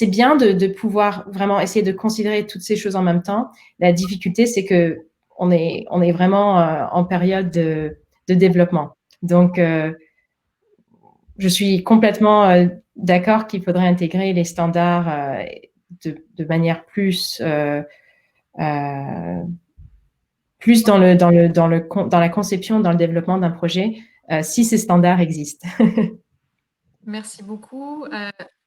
bien de pouvoir vraiment essayer de considérer toutes ces choses en même temps. La difficulté, c'est que on est vraiment en période de développement. Donc, je suis complètement d'accord qu'il faudrait intégrer les standards de manière plus dans la conception, dans le développement d'un projet, si ces standards existent. Merci beaucoup.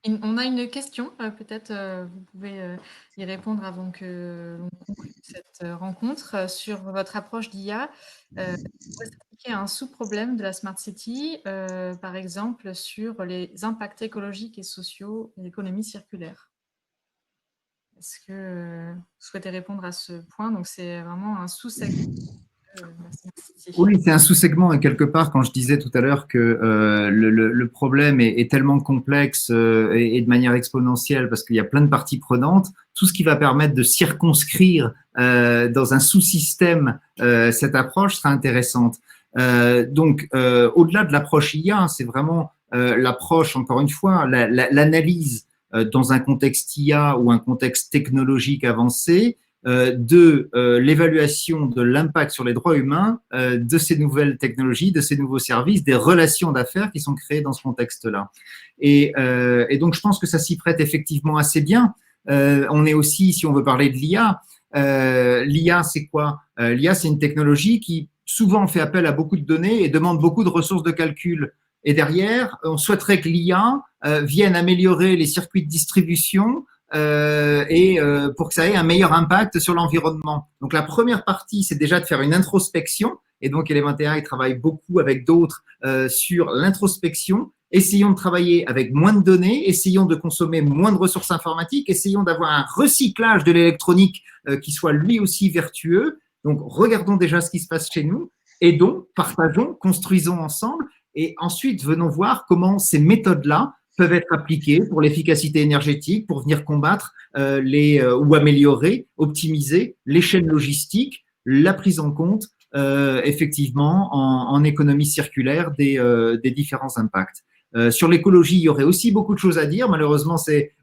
On a une question, peut-être vous pouvez y répondre avant que l'on conclue cette rencontre sur votre approche d'IA. Pourrait s'appliquer à un sous-problème de la Smart City, par exemple sur les impacts écologiques et sociaux et l'économie circulaire. Est-ce que vous souhaitez répondre à ce point? Donc, c'est vraiment un sous-segment de la Smart City. Oui, c'est un sous-segment et quelque part, quand je disais tout à l'heure que le problème est tellement complexe et de manière exponentielle parce qu'il y a plein de parties prenantes, tout ce qui va permettre de circonscrire dans un sous-système cette approche sera intéressante. Donc, au-delà de l'approche IA, c'est vraiment l'approche, encore une fois, l'analyse dans un contexte IA ou un contexte technologique avancé de l'évaluation de l'impact sur les droits humains de ces nouvelles technologies, de ces nouveaux services, des relations d'affaires qui sont créées dans ce contexte-là. Et donc, je pense que ça s'y prête effectivement assez bien. On est aussi, si on veut parler de l'IA, l'IA, c'est quoi? L'IA, c'est une technologie qui souvent fait appel à beaucoup de données et demande beaucoup de ressources de calcul. Et derrière, on souhaiterait que l'IA vienne améliorer les circuits de distribution pour que ça ait un meilleur impact sur l'environnement. Donc la première partie, c'est déjà de faire une introspection. Et donc Elementea, il travaille beaucoup avec d'autres sur l'introspection. Essayons de travailler avec moins de données, essayons de consommer moins de ressources informatiques, essayons d'avoir un recyclage de l'électronique qui soit lui aussi vertueux. Donc regardons déjà ce qui se passe chez nous, aidons, partageons, construisons ensemble et ensuite venons voir comment ces méthodes-là peuvent être appliquées pour l'efficacité énergétique, pour venir combattre ou améliorer, optimiser les chaînes logistiques, la prise en compte effectivement en économie circulaire des différents impacts. Sur l'écologie, il y aurait aussi beaucoup de choses à dire. Malheureusement,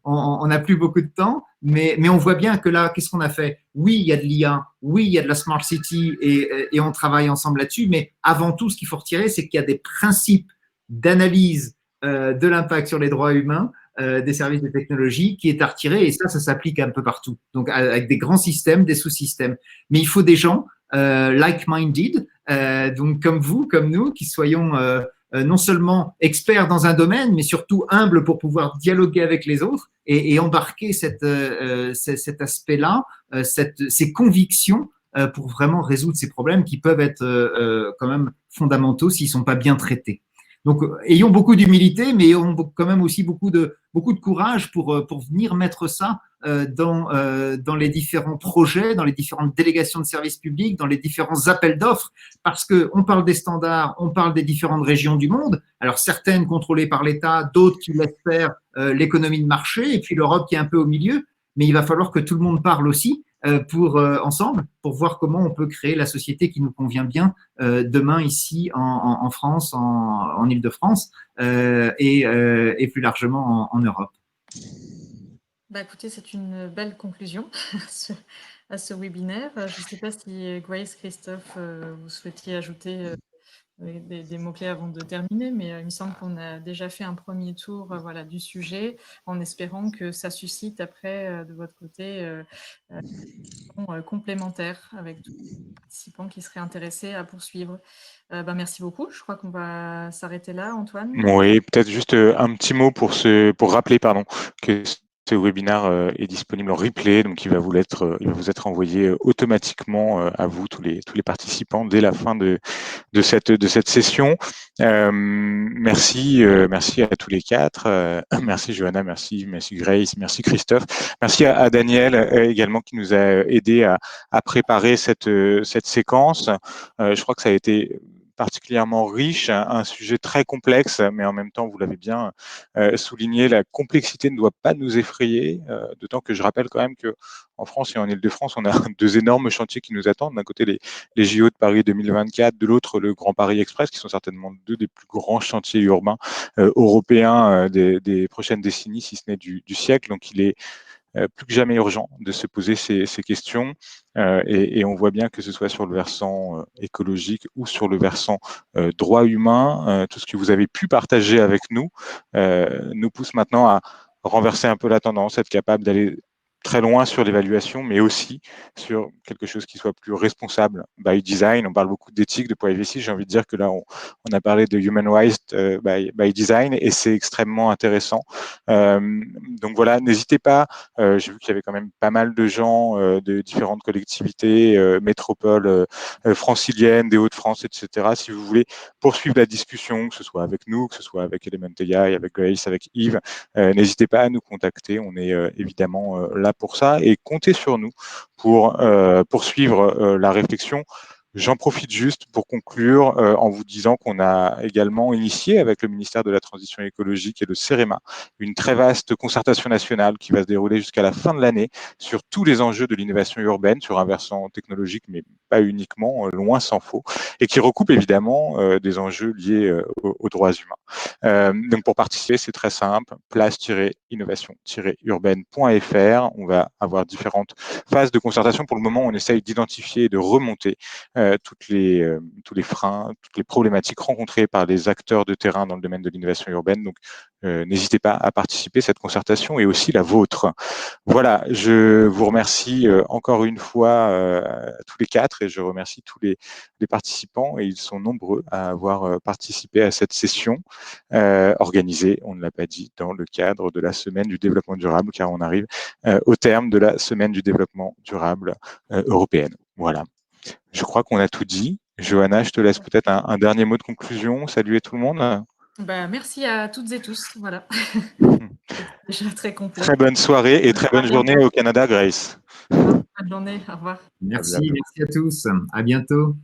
on n'a plus beaucoup de temps, mais on voit bien que là, qu'est-ce qu'on a fait? Oui, il y a de l'IA, oui, il y a de la Smart City et on travaille ensemble là-dessus, mais avant tout, ce qu'il faut retirer, c'est qu'il y a des principes d'analyse de l'impact sur les droits humains des services de technologie qui est à retirer et ça s'applique un peu partout. Donc, avec des grands systèmes, des sous-systèmes. Mais il faut des gens like-minded, donc comme vous, comme nous, qui soyons non seulement experts dans un domaine, mais surtout humbles pour pouvoir dialoguer avec les autres et embarquer cet aspect-là, ces convictions pour vraiment résoudre ces problèmes qui peuvent être quand même fondamentaux s'ils ne sont pas bien traités. Donc, ayons beaucoup d'humilité, mais ayons quand même aussi beaucoup de courage pour venir mettre ça dans les différents projets, dans les différentes délégations de services publics, dans les différents appels d'offres, parce qu'on parle des standards, on parle des différentes régions du monde, alors certaines contrôlées par l'État, d'autres qui laissent faire l'économie de marché, et puis l'Europe qui est un peu au milieu, mais il va falloir que tout le monde parle aussi ensemble, pour voir comment on peut créer la société qui nous convient bien demain ici en France, en Île-de-France et plus largement en Europe. Bah, écoutez, c'est une belle conclusion à ce webinaire. Je ne sais pas si Grace, Christophe, vous souhaitiez ajouter des mots-clés avant de terminer, mais il me semble qu'on a déjà fait un premier tour voilà, du sujet, en espérant que ça suscite après, de votre côté, complémentaires avec tous les participants qui seraient intéressés à poursuivre. Merci beaucoup. Je crois qu'on va s'arrêter là, Antoine. Oui, peut-être juste un petit mot pour rappeler que ce webinaire est disponible en replay, donc il va vous être envoyé automatiquement à vous, tous les participants, dès la fin de cette session. Merci à tous les quatre. Merci Johanna, merci Grace, merci Christophe. Merci à Daniel également qui nous a aidé à préparer cette séquence. Je crois que ça a été particulièrement riche, un sujet très complexe, mais en même temps, vous l'avez bien souligné, la complexité ne doit pas nous effrayer, d'autant que je rappelle quand même que en France et en Île-de-France, on a deux énormes chantiers qui nous attendent. D'un côté, les JO de Paris 2024, de l'autre, le Grand Paris Express, qui sont certainement deux des plus grands chantiers urbains européens des prochaines décennies, si ce n'est du siècle. Donc, il est plus que jamais urgent de se poser ces questions et on voit bien que ce soit sur le versant écologique ou sur le versant droit humain, tout ce que vous avez pu partager avec nous nous pousse maintenant à renverser un peu la tendance, être capable d'aller très loin sur l'évaluation, mais aussi sur quelque chose qui soit plus responsable by design. On parle beaucoup d'éthique, de privacy. J'ai envie de dire que là, on a parlé de human rights by design et c'est extrêmement intéressant. Donc voilà, n'hésitez pas. J'ai vu qu'il y avait quand même pas mal de gens de différentes collectivités, métropoles franciliennes, des Hauts-de-France, etc. Si vous voulez poursuivre la discussion, que ce soit avec nous, que ce soit avec Element AI, avec Grace, avec Yves, n'hésitez pas à nous contacter. On est évidemment là pour ça et comptez sur nous pour poursuivre la réflexion. J'en profite juste pour conclure en vous disant qu'on a également initié avec le ministère de la Transition écologique et le CEREMA une très vaste concertation nationale qui va se dérouler jusqu'à la fin de l'année sur tous les enjeux de l'innovation urbaine sur un versant technologique, mais pas uniquement, loin s'en faut, et qui recoupe évidemment des enjeux liés aux droits humains. Donc pour participer, c'est très simple, place-innovation-urbaine.fr. On va avoir différentes phases de concertation. Pour le moment, on essaye d'identifier et de remonter tous les freins, toutes les problématiques rencontrées par les acteurs de terrain dans le domaine de l'innovation urbaine. Donc, n'hésitez pas à participer. Cette concertation et aussi la vôtre. Voilà, je vous remercie encore une fois tous les quatre et je remercie tous les participants et ils sont nombreux à avoir participé à cette session organisée, on ne l'a pas dit, dans le cadre de la semaine du développement durable car on arrive au terme de la semaine du développement durable européenne. Voilà. Je crois qu'on a tout dit. Johanna, je te laisse peut-être un dernier mot de conclusion. Saluer tout le monde. Merci à toutes et tous. Voilà. C'est déjà très complet. Très bonne soirée et très bonne journée au Canada, Grace. Bonne journée. Au revoir. Merci à tous. À bientôt.